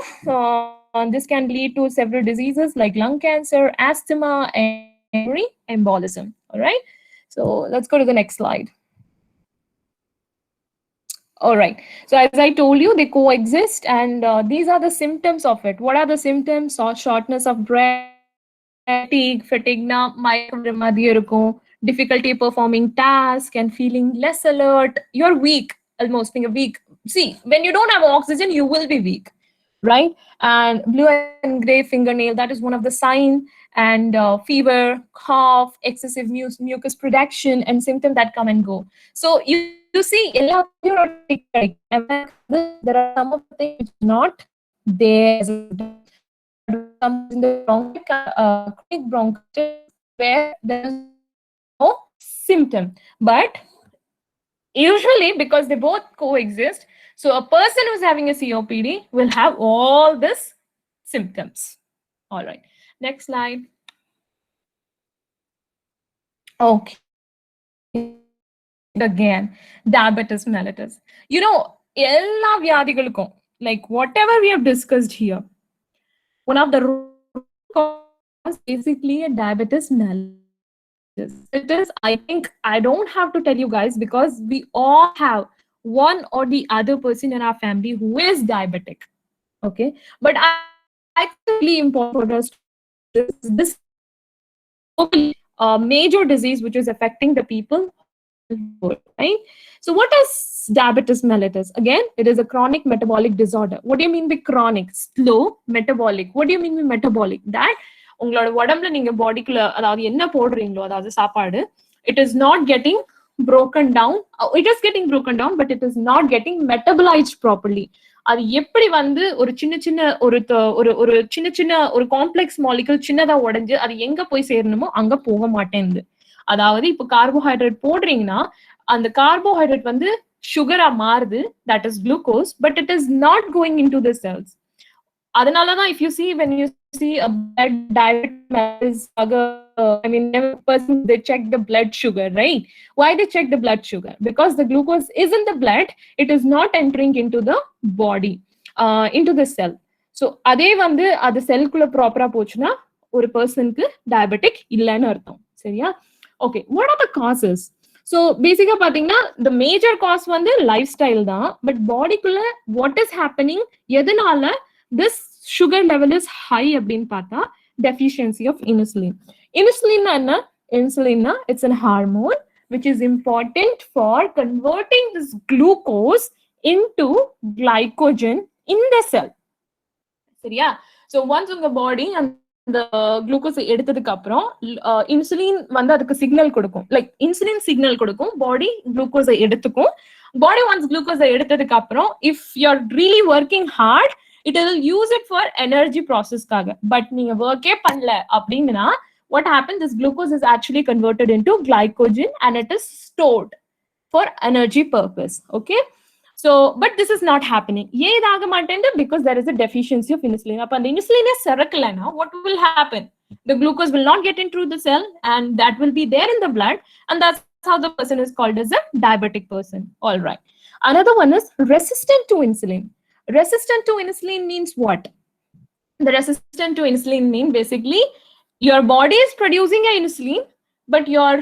[SPEAKER 1] this can lead to several diseases like lung cancer, asthma, and embolism. All right, so let's go to the next slide. All right, so as I told you, they coexist, and these are the symptoms of it. What are the symptoms? Shortness of breath, fatigue, difficulty performing tasks, and feeling less alert. You're weak, almost being weak. See, when you don't have oxygen, you will be weak, right? And blue and gray fingernail, that is one of the signs. And fever, cough, excessive mucus production, and symptoms that come and go. So you see, there are some of the things which are not there's comes in the chronic bronchitis where there is no symptom, but usually because they both coexist, so a person who's having a COPD will have all these symptoms. All right, next slide. Okay, again, diabetes mellitus. You know, எல்லா வியாதிகளுக்கும், like whatever we have discussed here, one of the root causes basically a diabetes mellitus. It is, I think, I don't have to tell you guys because we all have one or the other person in our family who is diabetic. Okay, but I think it's really important for us to this major disease which is affecting the people, right? So what is diabetes mellitus? Again, it is a chronic metabolic disorder. What do you mean by chronic? Slow metabolic. What do you mean by metabolic? That உங்களோட உடம்புல நீங்க பாடிக்குள்ள அதாவது என்ன போடுறீங்களோ அதாவது சாப்பாடு, it is not getting broken down. It is getting broken down, but it is not getting metabolized properly. அது எப்படி வந்து ஒரு சின்ன சின்ன ஒரு சின்ன சின்ன ஒரு காம்ப்ளெக்ஸ் மாலிகுல் சின்னதா உடைஞ்சு அது எங்க போய் சேரணுமோ அங்க போக மாட்டேங்குது. அதாவது இப்போ கார்போஹைட்ரேட் போடுறீங்கன்னா அந்த கார்போஹைட்ரேட் வந்து சுகரா மாறுது, that is glucose, but it is not going into the cells. அதனாலதான் if you see, when you see a blood diabetes, I mean, person, they check the blood sugar, right? Why they check the blood sugar? Because the glucose is in the blood, it is not entering into the body, into the cell. So அதே வந்து அது செல்குள்ள ப்ராப்பரா போச்சுன்னா ஒரு பர்சனுக்கு diabetic இல்லைன்னு அர்த்தம். சரியா? Okay, what are the causes? So basically பாத்தீங்கன்னா the major cause வந்து lifestyle தான், but bodyக்குள்ள what is happening, எதனால this sugar level is high அப்படின்னு பார்த்தா deficiency of insulin. Insulin என்ன? Insulin, it's a hormone which is important for converting this glucose into glycogen in the cell. சரியா? So once உங்க body அந்த glucose எடுத்ததுக்கு அப்புறம் insulin வந்து அதுக்கு சிக்னல் கொடுக்கும், லைக் இன்சுலின் சிக்னல் கொடுக்கும், பாடி குளுக்கோஸை எடுத்துக்கும். பாடி ஒன்ஸ் குளுக்கோஸை எடுத்ததுக்கு அப்புறம் if you are really working hard, it will use it for energy process kaga. But நீங்க work பண்ணல அப்படின்னா what happens, this glucose is actually converted into glycogen and it is stored for energy purpose. Okay, so but this is not happening. ஏன் இதாக மாட்டேங்குது? Because there is a deficiency of insulin. அப்ப அந்த இன்சுலினே சுரக்கலனா what will happen? The glucose will not get into the cell and that will be there in the blood, and that's how the person is called as a diabetic person. All right, another one is resistant to insulin. Resistant to insulin means what? The resistant to insulin means basically your body is producing a insulin, but your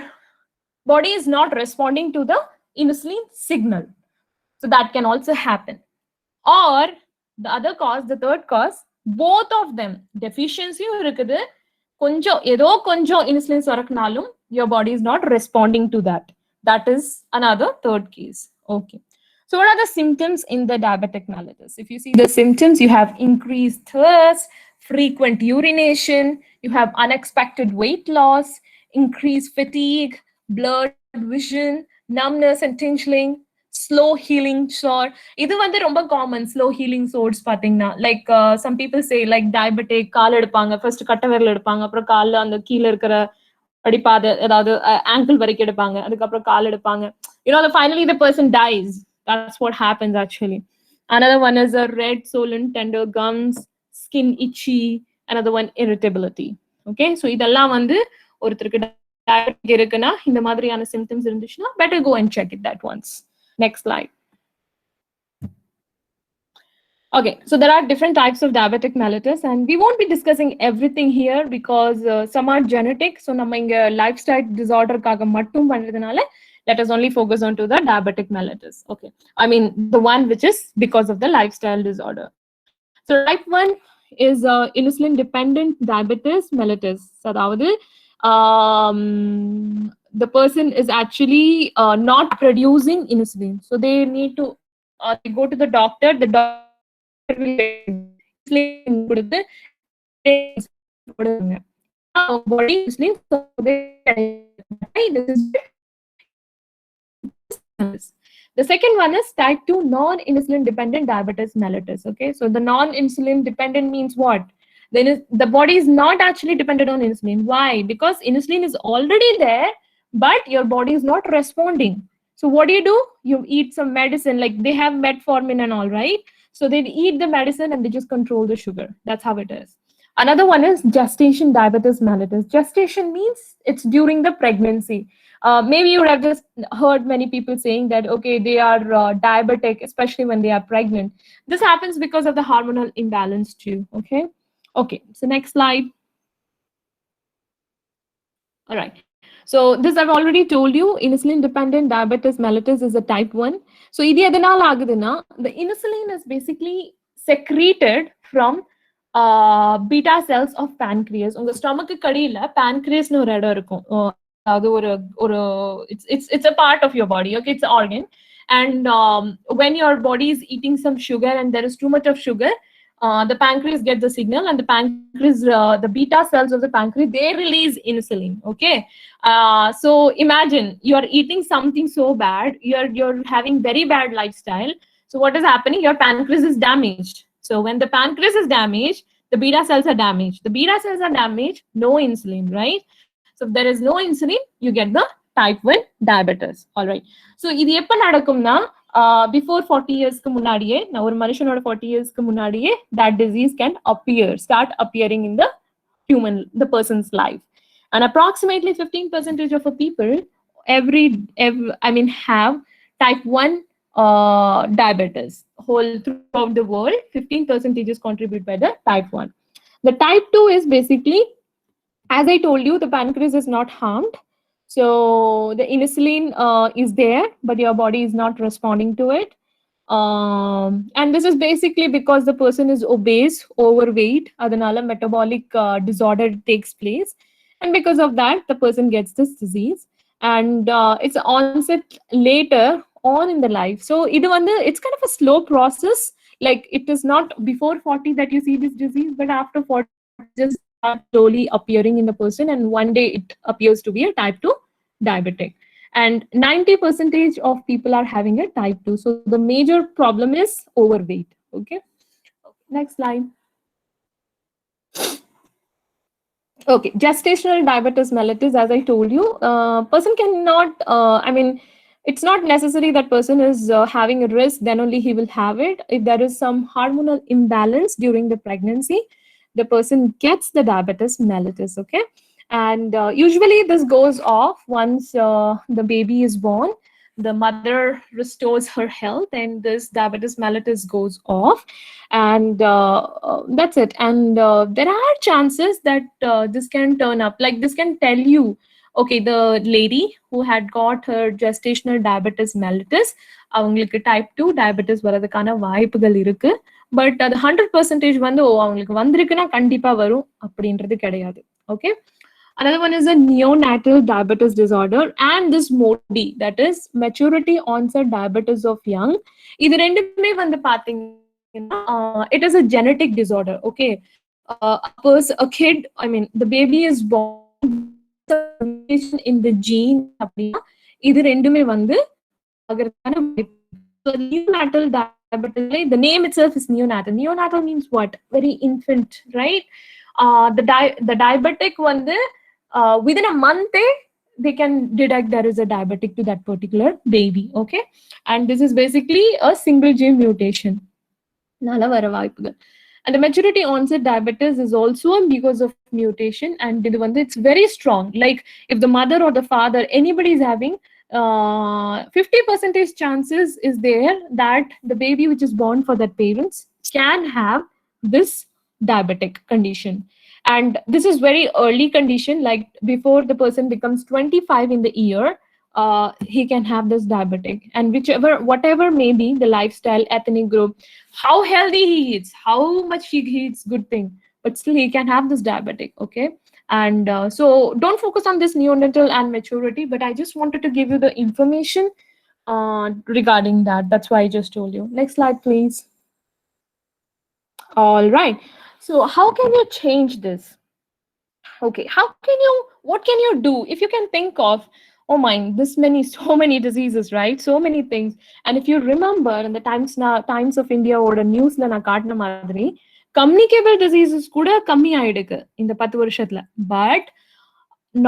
[SPEAKER 1] body is not responding to the insulin signal. So that can also happen. Or the other cause, the third cause, both of them, deficiency இருக்குது, கொஞ்சம் ஏதோ கொஞ்சம் insulin சுரக்குனாலும் your body is not responding to that. That is another third case. Okay. So what are the symptoms in the diabetic mellitus? If you see the symptoms, you have increased thirst, frequent urination, you have unexpected weight loss, increased fatigue, blurred vision, numbness and tingling, slow healing sore. இது வந்து ரொம்ப common, slow healing sores பாத்தீங்கன்னா, like some people say like diabetic, கால் எடுப்பாங்க, first கட்டை விரல் எடுப்பாங்க, அப்புறம் கால்ல அந்த கீழ இருக்கிற அடிப்பாத ஏதாவது ankle வரைக்கும் எடுப்பாங்க, அதுக்கப்புறம் கால் எடுப்பாங்க, you know, finally the person dies. That's what happens actually. Another one is a red, swollen, tender gums, skin itchy. Another one, irritability. Okay, so இதெல்லாம் வந்து ஒருத்தருக்கு diabetic இருக்குன்னா இந்த மாதிரியான symptoms இருந்துச்சுன்னா better go and check it that once. Next slide. Okay, so there are different types of diabetic mellitus and we won't be discussing everything here because some are genetic. So நம்ம இங்க lifestyle disorder காக மட்டும் பண்றதுனால let us only focus on to the diabetic mellitus. Okay, I mean the one which is because of the lifestyle disorder. So type 1 is insulin dependent diabetes mellitus. So the person is actually not producing insulin, so they need to they go to the doctor. The doctor will insulin கொடுத்து body insulin, so they this is The second one is type 2 non-insulin dependent diabetes mellitus. Okay, so the non-insulin dependent means what? Then the body is not actually dependent on insulin. Why? Because insulin is already there, but your body is not responding. So what do? You eat some medicine, like they have metformin and all, right? So they eat the medicine and they just control the sugar. That's how it is. Another one is gestation diabetes mellitus. Gestation means it's during the pregnancy. Maybe you would have just heard many people saying that, okay, they are diabetic, especially when they are pregnant. This happens because of the hormonal imbalance too, okay? Okay, so next slide. All right. So this I've already told you, insulin-dependent diabetes mellitus is a type 1. So the insulin is basically secreted from beta cells of pancreas. உங்க stomach கடியில pancreas ஒரு இடம் இருக்கும். அது ஒரு it's a part of your body, okay? It's an organ. And when your body is eating some sugar and there is too much of sugar, the pancreas gets the signal, and the pancreas, the beta cells of the pancreas, they release insulin. Okay, so imagine you are eating something so bad, you're having very bad lifestyle. So what is happening? Your pancreas is damaged. So when the pancreas is damaged, the beta cells are damaged. The beta cells are damaged, no insulin, right? So if there is no insulin, you get the type 1 diabetes. All right. So இது எப்ப நடக்கும்னா before 40 years க்கு முன்னாடியே, நான் ஒரு மனுஷனோட 40 years க்கு முன்னாடியே that disease can start appearing in the person's life. And approximately 15% of people have type 1 diabetes. Whole throughout the world, 15% is contributed by the type 1. The type 2 is basically, as I told you, the pancreas is not harmed. So the insulin is there, but your body is not responding to it. And this is basically because the person is obese, overweight, adanala metabolic disorder takes place. And because of that, the person gets this disease. And it's onset later on in the life. So it's kind of a slow process. Like it is not before 40 that you see this disease, but after 40, just start slowly appearing in the person. And one day it appears to be a type 2 diabetic. And 90% of people are having a type 2. So the major problem is overweight. Okay. Next slide. Okay, gestational diabetes mellitus, as I told you, person cannot, it's not necessary that person is having a risk, then only he will have it. If there is some hormonal imbalance during the pregnancy, the person gets the diabetes mellitus, okay? And usually this goes off once the baby is born. The mother restores her health and this diabetes mellitus goes off, and that's it. And there are chances that this can turn up, like this can tell you, okay, the lady who had got her gestational diabetes mellitus, அவங்களுக்கு type 2 diabetes வரதுக்கான வாய்ப்புகள் இருக்கு. But அது 100% வந்து அவங்களுக்கு வந்திருக்குன்னா கண்டிப்பா வரும் அப்படின்றது கிடையாது. Okay. Another one is a neonatal diabetes disorder, and this MODY, that is maturity onset diabetes of young. இது ரெண்டுமே வந்து பாத்தீங்கன்னா it is a genetic disorder. Okay, a kid, the baby is born in the gene. இது ரெண்டுமே வந்து neonatal diabetes, the name itself is neonatal. Neonatal means what? Very infant, right? The diabetic one, within a month they can detect there is a diabetic to that particular baby. Okay, and this is basically a single gene mutation. And the maturity onset diabetes is also because of mutation, and it's very strong. Like if the mother or the father, anybody is having 50% chances is there that the baby which is born for that parents can have this diabetic condition. And this is very early condition, like before the person becomes 25 in the year, he can have this diabetic. And whatever may be the lifestyle, ethnic group, how healthy he eats, how much he eats, good thing, but still he can have this diabetic. Okay. And so don't focus on this neonatal and maturity, but I just wanted to give you the information regarding that. That's why I just told you. Next slide, please. All right. So how can you change this? Okay, what can you do? If you can think of, oh my, this many, so many diseases, right? So many things. And if you remember, in the Times of India or the newsல நான் காட்டின மாதிரி communicable diseases கூட கம்மி ஆயிடுக்கு இந்த 10 வருஷத்துல. But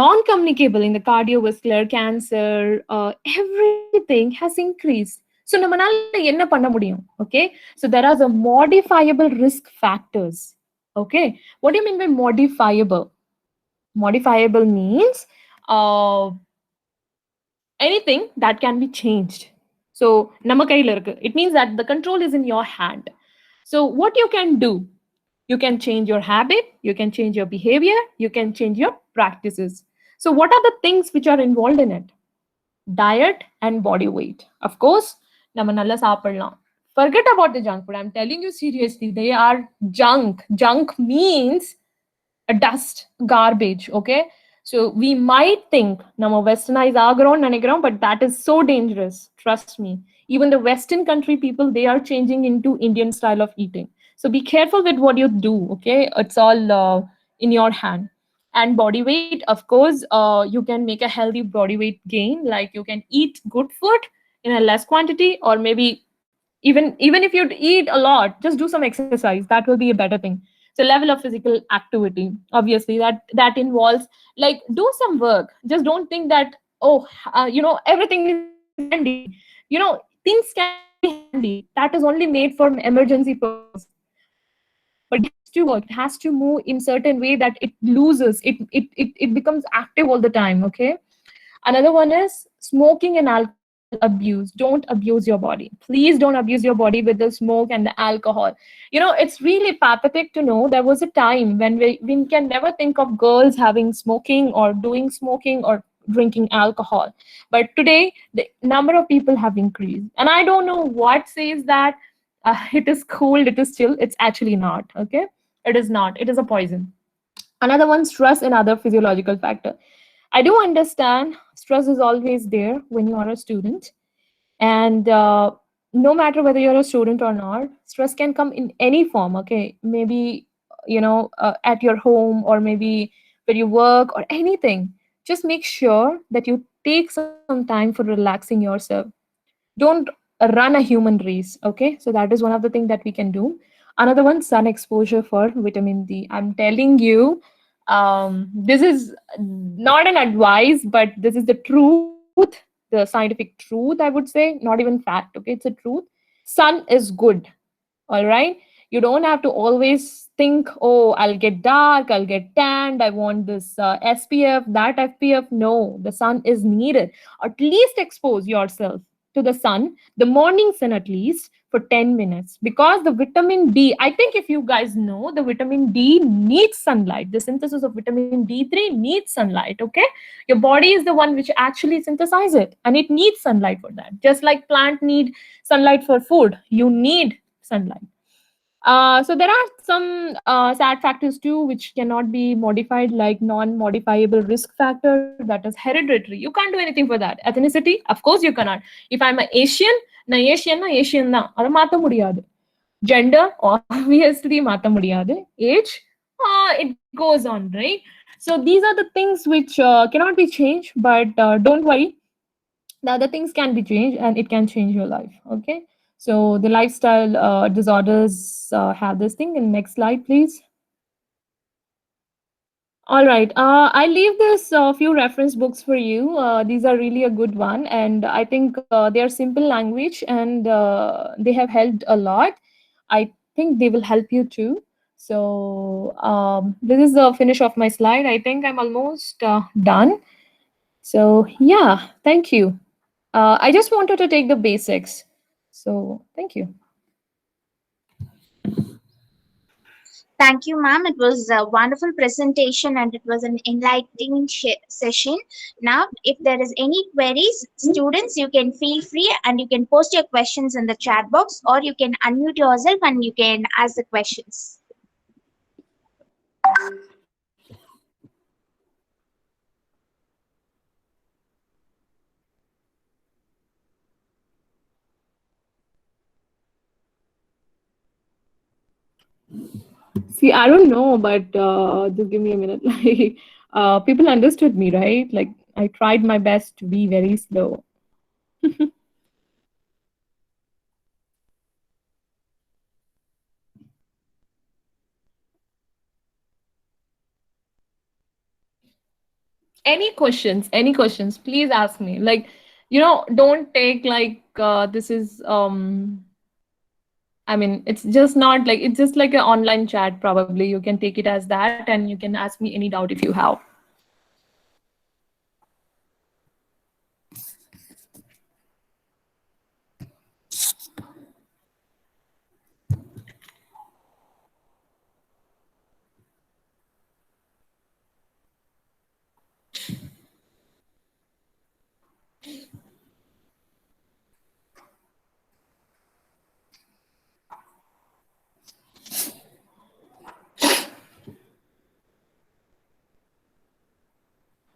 [SPEAKER 1] non-communicable in the cardiovascular cancer, everything has increased. So நம்மனால என்ன பண்ண முடியும்? Okay, so there are the modifiable risk factors. Okay, what do you mean by modifiable? Modifiable means anything that can be changed. So நம்ம கையில இருக்கு. It means that the control is in your hand. So what you can do, you can change your habit, you can change your behavior, you can change your practices. So what are the things which are involved in it? Diet and body weight. Of course, நம்ம நல்லா சாப்பிடலாம். Forget about the junk food. I'm telling you seriously, they are junk. Junk means a dust, garbage. Okay, so we might think நம்ம westernized ஆகிறோம்னு நினைக்கிறோம், but that is so dangerous. Trust me. Even the Western country people, they are changing into Indian style of eating. So be careful with what you do. Okay, it's all in your hand. And body weight, of course, you can make a healthy body weight gain. Like you can eat good food in a less quantity, or maybe even if you eat a lot, just do some exercise. That will be a better thing. So level of physical activity, obviously, that involves, like, do some work. Just don't think that, oh, everything is handy. Things can be handy. That is only made for emergency purpose. But it has to work. It has to move in certain way that it loses. It becomes active all the time. Okay. Another one is smoking and alcohol abuse. Don't abuse your body. Please don't abuse your body with the smoke and the alcohol. It's really pathetic to know there was a time when we can never think of girls having smoking or doing smoking or drinking alcohol. But today, the number of people have increased. And I don't know what says that it is cool, it is chill. It's actually not. Okay. It is not. It is a poison. Another one, stress and other physiological factor. I do understand stress is always there when you are a student. And no matter whether you're a student or not, stress can come in any form. Okay. Maybe, at your home, or maybe where you work, or anything. Just make sure that you take some time for relaxing yourself. Don't run a human race. Okay. So that is one of the things that we can do. Another one, sun exposure for vitamin D. I'm telling you, this is not an advice, but this is the truth, the scientific truth, I would say, not even fact. Okay, it's a truth. Sun is good. All right. You don't have to always think, oh, I'll get dark, I'll get tanned, I want this SPF, that FPF. No, the sun is needed. At least expose yourself to the sun, the morning sun at least, for 10 minutes, because the vitamin D, I think if you guys know, the vitamin D needs sunlight. The synthesis of vitamin D3 needs sunlight. Okay. Your body is the one which actually synthesizes it, and it needs sunlight for that. Just like plant need sunlight for food, you need sunlight. So there are some sad factors too, which cannot be modified, like non-modifiable risk factor, that is hereditary. You can't do anything for that. Ethnicity, of course you cannot. If I'm an Asian, நான் ஏஷியன்னா Asian தான், அதை மாற்ற முடியாது. Gender, obviously மாற்ற முடியாது. Age, it goes on, right? So these are the things which cannot be changed, but don't worry. The other things can be changed, and it can change your life. Okay. So the lifestyle disorders have this thing. And next slide, please. All right. I leave this few reference books for you. These are really a good one, and I think they are simple language, and they have helped a lot. I think they will help you too. So this is the finish of my slide. I think I'm almost done. So yeah, thank you. I just wanted to take the basics. So thank you.
[SPEAKER 3] Thank you, ma'am. It was a wonderful presentation and it was an enlightening session. Now, if there is any queries, students, you can feel free and you can post your questions in the chat box, or you can unmute yourself and you can ask the questions.
[SPEAKER 1] See, I don't know, but just give me a minute. Like, people understood me, right? Like, I tried my best to be very slow. Any questions? Any questions? Please ask me. Like, don't take like this is I mean, it's just like an online chat, probably. You can take it as that and you can ask me any doubt if you have.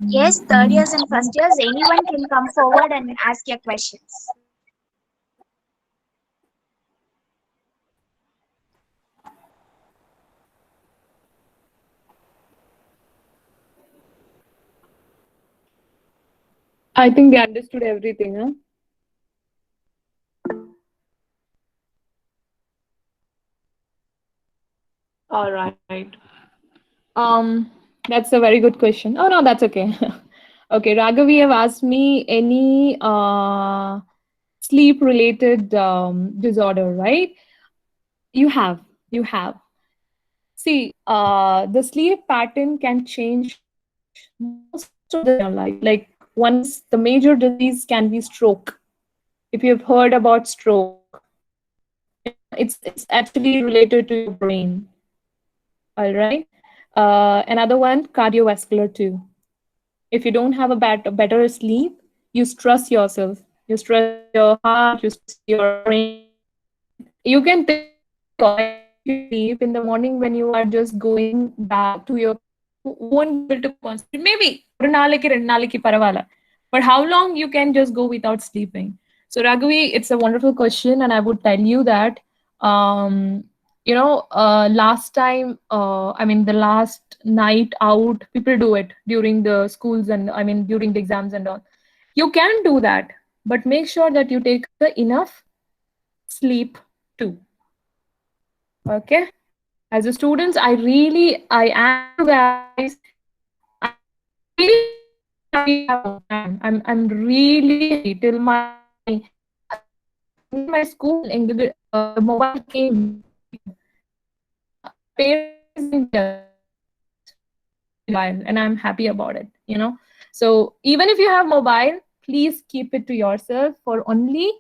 [SPEAKER 3] Yes, third years and first years, anyone can come forward and ask your questions.
[SPEAKER 1] I think they understood everything, huh? All right. That's a very good question. Oh no, that's okay. Okay, Raghavi have asked me any sleep related disorder, right? You have. You have. See, the sleep pattern can change most of the time in your life. Like one is the major disease can be stroke. If you've heard about stroke, it's actually related to your brain. All right. Another one, cardiovascular too. If you don't have a better sleep, you stress yourself. You stress your heart. You stress your brain. You can think of like if you sleep in the morning when you are just going back to your you won't be able to concentrate. Maybe ஒரு நாளைக்கு ரெண்டு நாளைக்கு பரவாயில்ல. But how long you can just go without sleeping? So Raghavi, it's a wonderful question, and I would tell you that um, last time, I mean, the last night out, people do it during the schools and I mean during the exams and all. You can do that, but make sure that you take the enough sleep too. Okay. As a student, I am you guys. I'm really happy I'm really happy till my school the mobile came. Parents didn't mobile, and I'm happy about it. So even if you have mobile, please keep it to yourself for only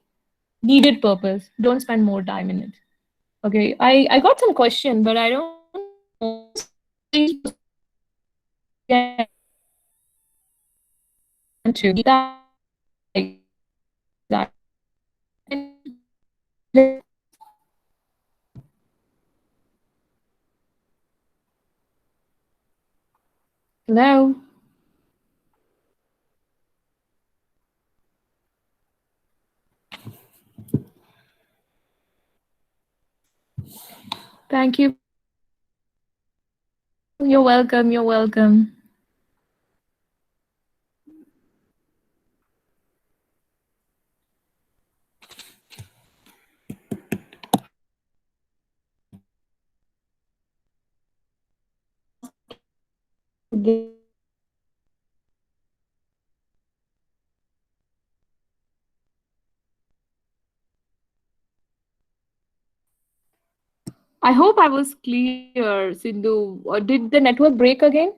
[SPEAKER 1] needed purpose. Don't spend more time in it. Okay, I got some question, but I don't know. Yeah, to like that. Hello. Thank you. You're welcome. You're welcome. I hope I was clear, Sindhu. Did the network break again?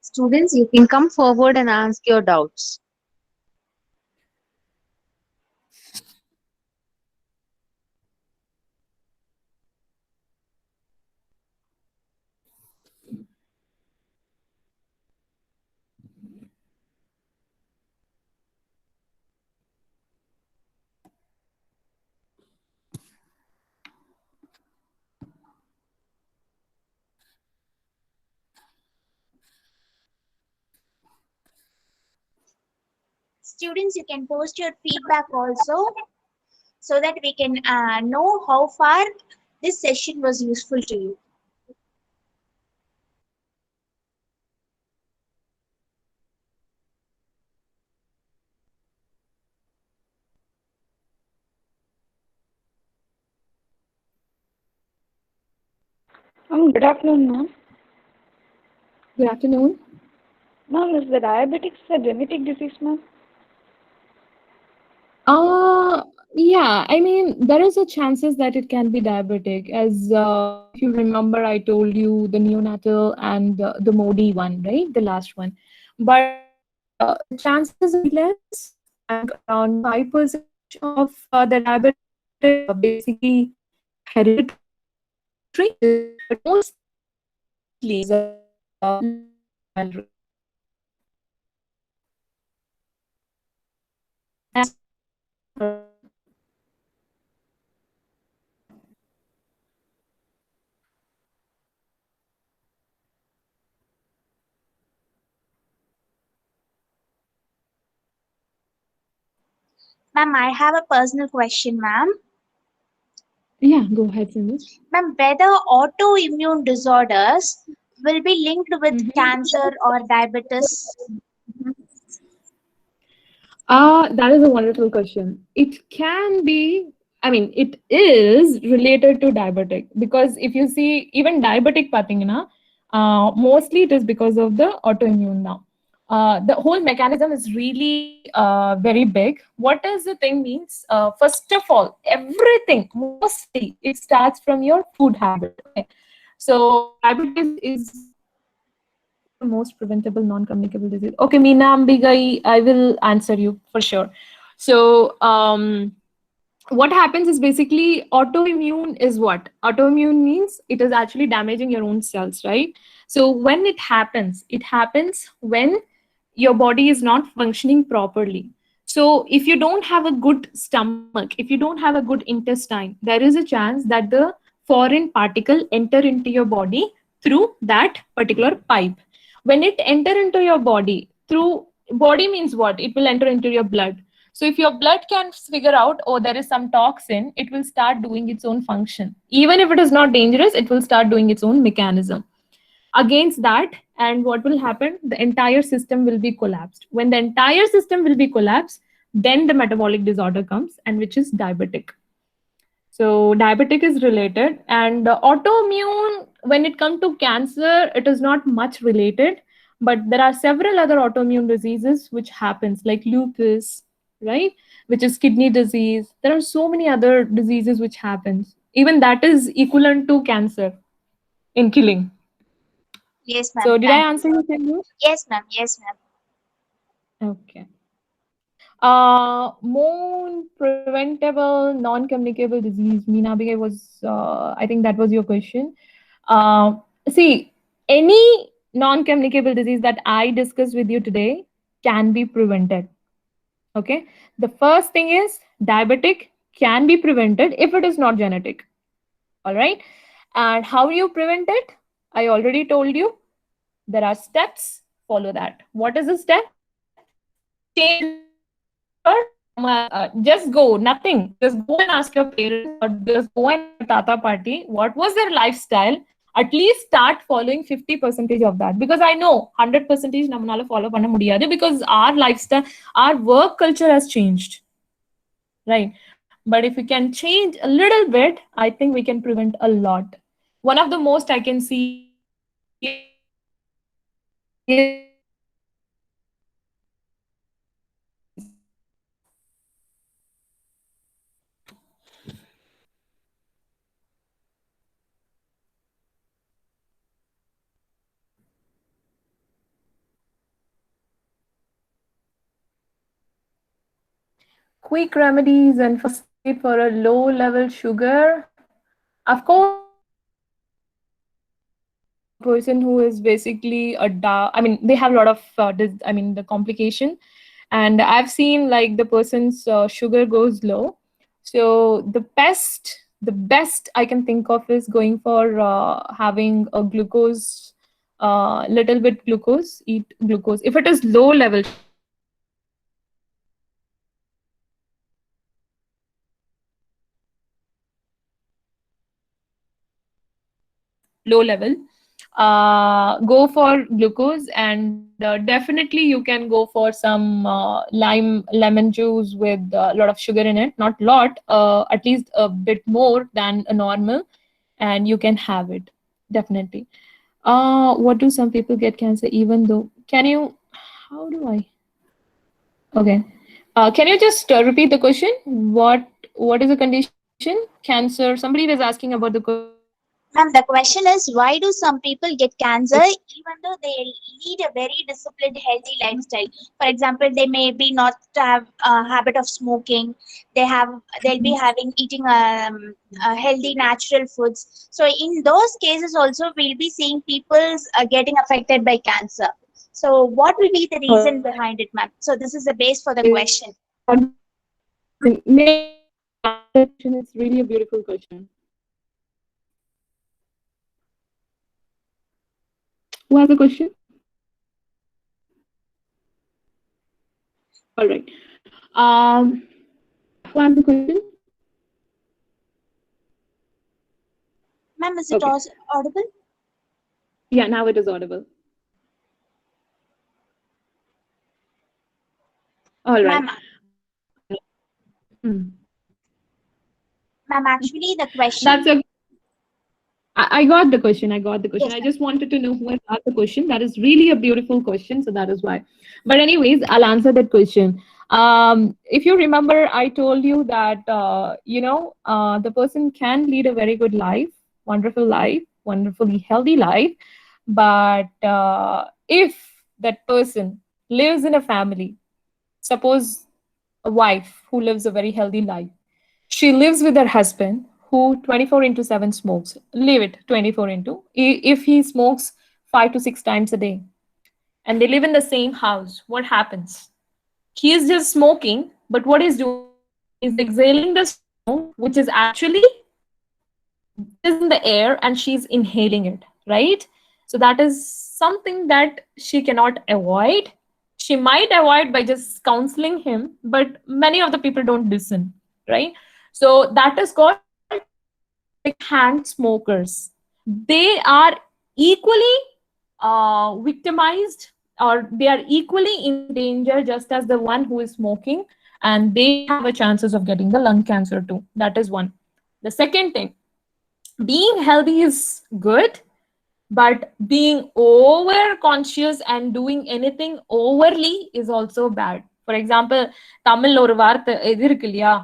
[SPEAKER 2] Students, you can come forward and ask your doubts.
[SPEAKER 3] Students, you can post your feedback also so that we can know how far this session was useful to you.
[SPEAKER 4] Good afternoon, ma'am.
[SPEAKER 1] Good afternoon.
[SPEAKER 4] Ma'am, is the diabetics a genetic disease, ma'am?
[SPEAKER 1] Yeah, I mean, there is a chances that it can be diabetic. As if you remember, I told you the neonatal and the Modi one, right? The last one. But the chances are less. I think around 5% of the diabetic basically hereditary, but mostly is lifestyle.
[SPEAKER 3] Ma'am, I have a personal question, ma'am.
[SPEAKER 1] Yeah, go ahead, Sindhu.
[SPEAKER 3] Ma'am, whether autoimmune disorders will be linked with cancer or diabetes?
[SPEAKER 1] That is a wonderful question. It can be, I mean, it is related to diabetic because if you see even diabetic pathina, mostly it is because of the autoimmune now. The whole mechanism is really very big. What does the thing means? First of all, everything mostly it starts from your food habit. Okay, so diabetes is one of the most preventable non-communicable disease. Okay, Meena Ambigai, I will answer you for sure. So, what happens is basically autoimmune is what? Autoimmune means it is actually damaging your own cells, right? So, when it happens when your body is not functioning properly. So, if you don't have a good stomach, if you don't have a good intestine, there is a chance that the foreign particle enter into your body through that particular pipe. When it enter into your body through body means what? It will enter into your blood. So if your blood can figure out, oh, there is some toxin, it will start doing its own function. Even if it is not dangerous, it will start doing its own mechanism against that. And what will happen? The entire system will be collapsed. When the entire system will be collapsed, then the metabolic disorder comes, and which is diabetic. So diabetic is related, and autoimmune. When it comes to cancer, it is not much related, but there are several other autoimmune diseases which happens, like lupus, right? Which is kidney disease. There are so many other diseases which happens. Even that is equivalent to cancer in killing.
[SPEAKER 3] Yes, ma'am.
[SPEAKER 1] So did I
[SPEAKER 3] Thank you.
[SPEAKER 1] answer your question?
[SPEAKER 3] Yes, ma'am. Yes, ma'am.
[SPEAKER 1] Okay. More preventable non-communicable disease. Meena Bhai was, I think that was your question. Uh, See, any non-communicable disease that I discussed with you today can be prevented. Okay. The first thing is diabetic can be prevented if it is not genetic. All right. And how you prevent it? I already told you. There are steps. Follow that. What is the step? Change just go, nothing. Just go and ask your parents or just go and ask your tata party what was their lifestyle. At least start following 50% of that, because I know 100% நம்மனால follow பண்ண முடியாது because our lifestyle, our work culture has changed, right? But if we can change a little bit, I think we can prevent a lot. One of the most I can see quick remedies and first aid for a low level sugar. Of course, person who is basically I mean, they have a lot of I mean, the complication, and I've seen like the person's sugar goes low. So the best I can think of is going for having a glucose, little bit glucose, eat glucose. If it is low level low level, go for glucose, and definitely you can go for some lemon juice with a lot of sugar in it, not lot, at least a bit more than a normal, and you can have it definitely. What do some people get cancer even though? Can you? How do I? Okay. Can you just repeat the question? What is the condition? Cancer. Somebody was asking about the question.
[SPEAKER 3] Ma'am, the question is why do some people get cancer even though they lead a very disciplined, healthy lifestyle? For example, they may be not have a habit of smoking. They'll be having eating healthy, natural foods. So in those cases, also we'll be seeing people getting affected by cancer. So what will be the reason behind it, ma'am? So this is the base for the question.
[SPEAKER 1] May it's really a beautiful question. Who has a question? All right. Who has the question?
[SPEAKER 3] Ma'am, is it
[SPEAKER 1] Okay.
[SPEAKER 3] also audible?
[SPEAKER 1] Yeah, now it is audible. All right.
[SPEAKER 3] Ma'am,
[SPEAKER 1] Hmm.
[SPEAKER 3] ma'am, actually the question.
[SPEAKER 1] That's a. I got the question. I got the question.
[SPEAKER 3] Yes,
[SPEAKER 1] I
[SPEAKER 3] ma'am.
[SPEAKER 1] just wanted to know who has asked the question. That is really a beautiful question, so that is why. But anyways, I'll answer that question. If you remember, I told you that the person can lead a very good life, wonderfully healthy life, but if that person lives in a family, suppose a wife who lives a very healthy life, she lives with her husband who 24 into 7 smokes. Leave it 24 into. If he smokes 5 to 6 times a day and they live in the same house, what happens? He is just smoking, but what he's doing is exhaling the smoke, which is actually is in the air and she's inhaling it, right? So that is something that she cannot avoid. She might avoid by just counseling him, but many of the people don't listen, right? So that is called hand smokers. They are equally victimized, or they are equally in danger just as the one who is smoking, and they have a chances of getting the lung cancer too. That is one. The second thing, being healthy is good, but being over conscious and doing anything overly is also bad. For example, தமிழ்ல ஒரு வார்த்தை இது இருக்கு இல்லையா,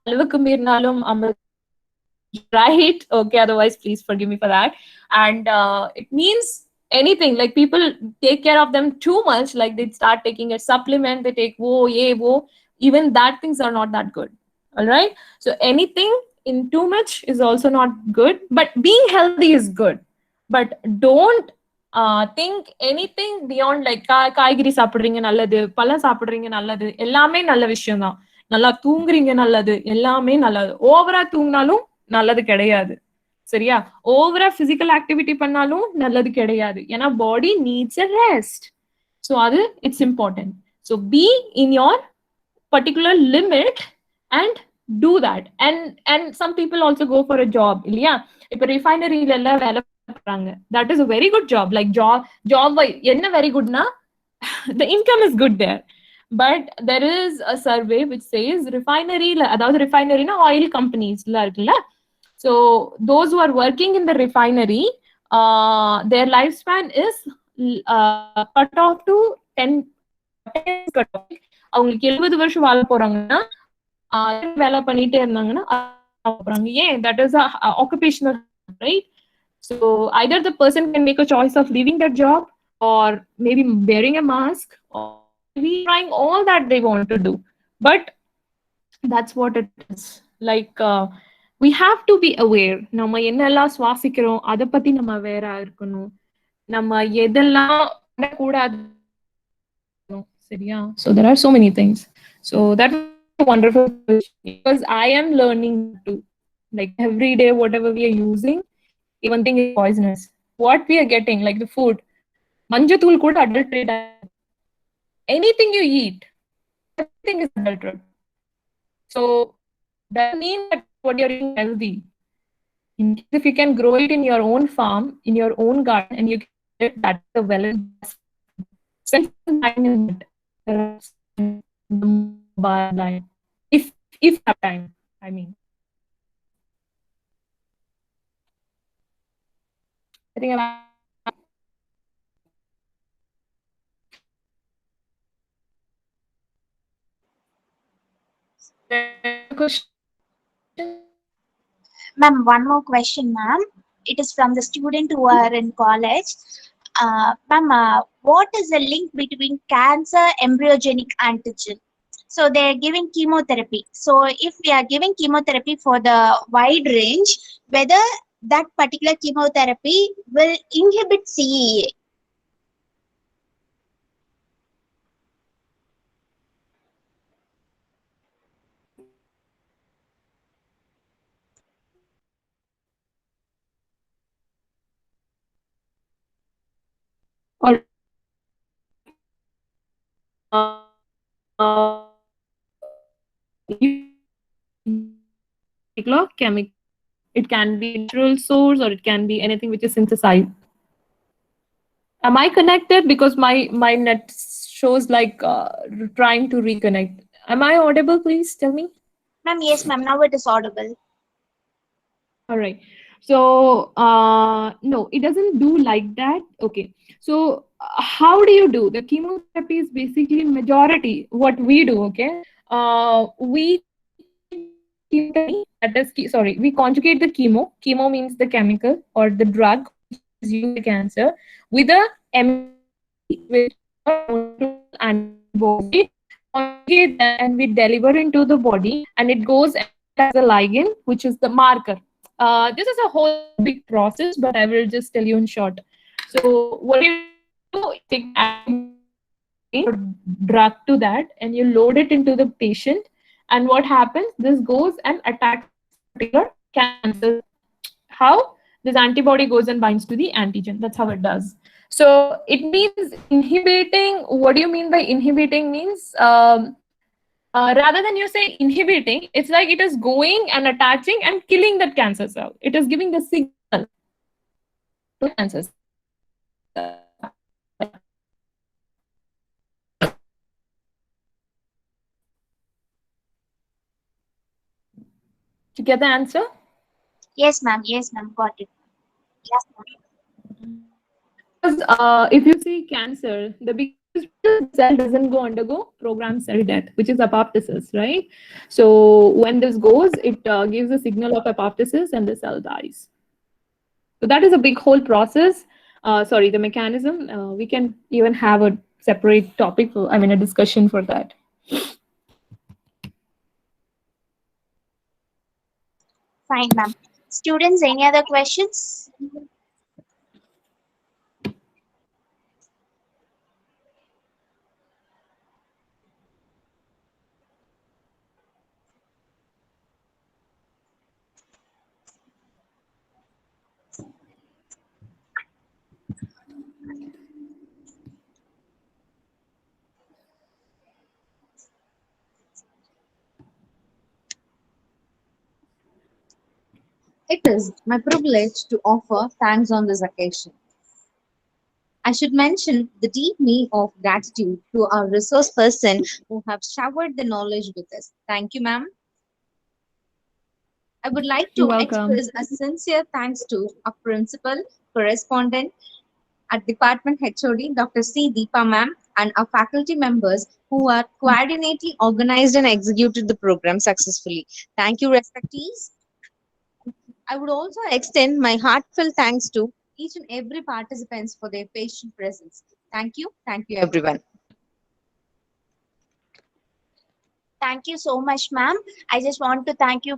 [SPEAKER 1] அளவுக்கு மீறினாலும் அமிர்தம், right? Okay, otherwise please forgive me for that. And it means anything, like people take care of them too much, like they start taking a supplement, they take wo ye wo, even that things are not that good. All right, so anything in too much is also not good, but being healthy is good, but don't think anything beyond like காய்கறி சாப்பிடுறீங்க நல்லது, பழம் சாப்பிடுறீங்க நல்லது, எல்லாமே நல்ல விஷயம் தான். நல்லா தூங்குறீங்க நல்லது, எல்லாமே நல்லது. ஓவரா தூங்கினாலும் நல்லது கிடையாது. சரியா? ஓவரா பிசிக்கல் ஆக்டிவிட்டி பண்ணாலும் நல்லது கிடையாது. ஏன்னா பாடி நீட்ஸ் a rest. So அது it's important. So be in your particular limit and do that. And some people also go for a job இல்லையா? இப்ப ரிஃபைனரியில எல்லாம் வேலை பண்றாங்க. That is a very good job. Like job என்ன very goodனா the income is good there. But there is a survey which says refinery, அதாவது refineryனா oil companies இருக்குல்ல. So those who are working in the refinery, their lifespan is cut off to 10 years cut off. அவங்களுக்கு 70 வருஷம் வாழ போறாங்கன்னா வேலை பண்ணிட்டே இருந்தாங்கன்னா ஏன், that is a occupational, right? So either the person can make a choice of leaving that job, or maybe wearing a mask, or maybe trying all that they want to do. But that's what it is. Like we have to be aware. நம்ம என்னெல்லாம் சுவாசிக்கிறோம் அதை பத்தி நம்ம அவேரா இருக்கணும். நம்ம எதெல்லாம் பண்ணக்கூடாது, சரியா? So there are so many things. So that was a wonderful question, because I am learning too. Like every day, whatever we are using, even thing is poisonous. What we are getting, like the food, manjathul kuda adulterate. Anything you eat, everything is adulterate. So doesn't mean that what you're eating is healthy. If you can grow it in your own farm, in your own garden, and you can get it, that's a well and spend some time in that. The mobile line. If you have time, I mean. I think I'm question.
[SPEAKER 3] Ma'am, one more question, ma'am. It is from the student who are in college. Ma'am, what is the link between cancer embryogenic antigen? So they are giving chemotherapy. So if we are giving chemotherapy for the wide range, whether that particular chemotherapy will inhibit CEA.
[SPEAKER 1] Or chemical. It can be natural source or it can be anything which is synthesized. Am I connected? Because my net shows like trying to reconnect. Am I audible? Please tell me.
[SPEAKER 3] Ma'am, yes, ma'am. Now it is audible.
[SPEAKER 1] All right. So no, it doesn't do like that. Okay. So how do you do? The chemotherapy is basically majority what we do. Okay. We sorry, we conjugate the chemo. Chemo means the chemical or the drug which is used for cancer with a which antibody, conjugate that and we deliver into the body, and it goes as a ligand, which is the marker. This is a whole big process, but I will just tell you in short. So what you do, you take drug to that, and you load it into the patient, and what happens? This goes and attacks particular cancer. How? This antibody goes and binds to the antigen. That's how it does. So it means inhibiting. What do you mean by inhibiting? Means rather than you say inhibiting, it's like it is going and attaching and killing that cancer cell. It is giving the signal to cancer cell. To get the answer?
[SPEAKER 3] Yes, ma'am. Yes, ma'am. Got it. Yes, ma'am.
[SPEAKER 1] Because if you see cancer, the biggest cell doesn't go undergo programmed cell death, which is apoptosis, right? So when this goes, it gives a signal of apoptosis and the cell dies. So that is a big whole process. Sorry, the mechanism. We can even have a separate topic, for, I mean, a discussion for that.
[SPEAKER 3] Fine, ma'am. Students, any other questions?
[SPEAKER 2] It is my privilege to offer thanks on this occasion. I should mention the deep mean of gratitude to our resource person who have showered the knowledge with us. Thank you, ma'am. I would like
[SPEAKER 1] You're
[SPEAKER 2] to
[SPEAKER 1] welcome.
[SPEAKER 2] express a sincere thanks to our principal, correspondent, at Department HOD, Dr. C. Deepa ma'am, and our faculty members who are coordinately organized and executed the program successfully. Thank you, respectees. I would also extend my heartfelt thanks to each and every participants for their patient presence. Thank you everyone.
[SPEAKER 3] Thank you so much, ma'am. I just want to thank you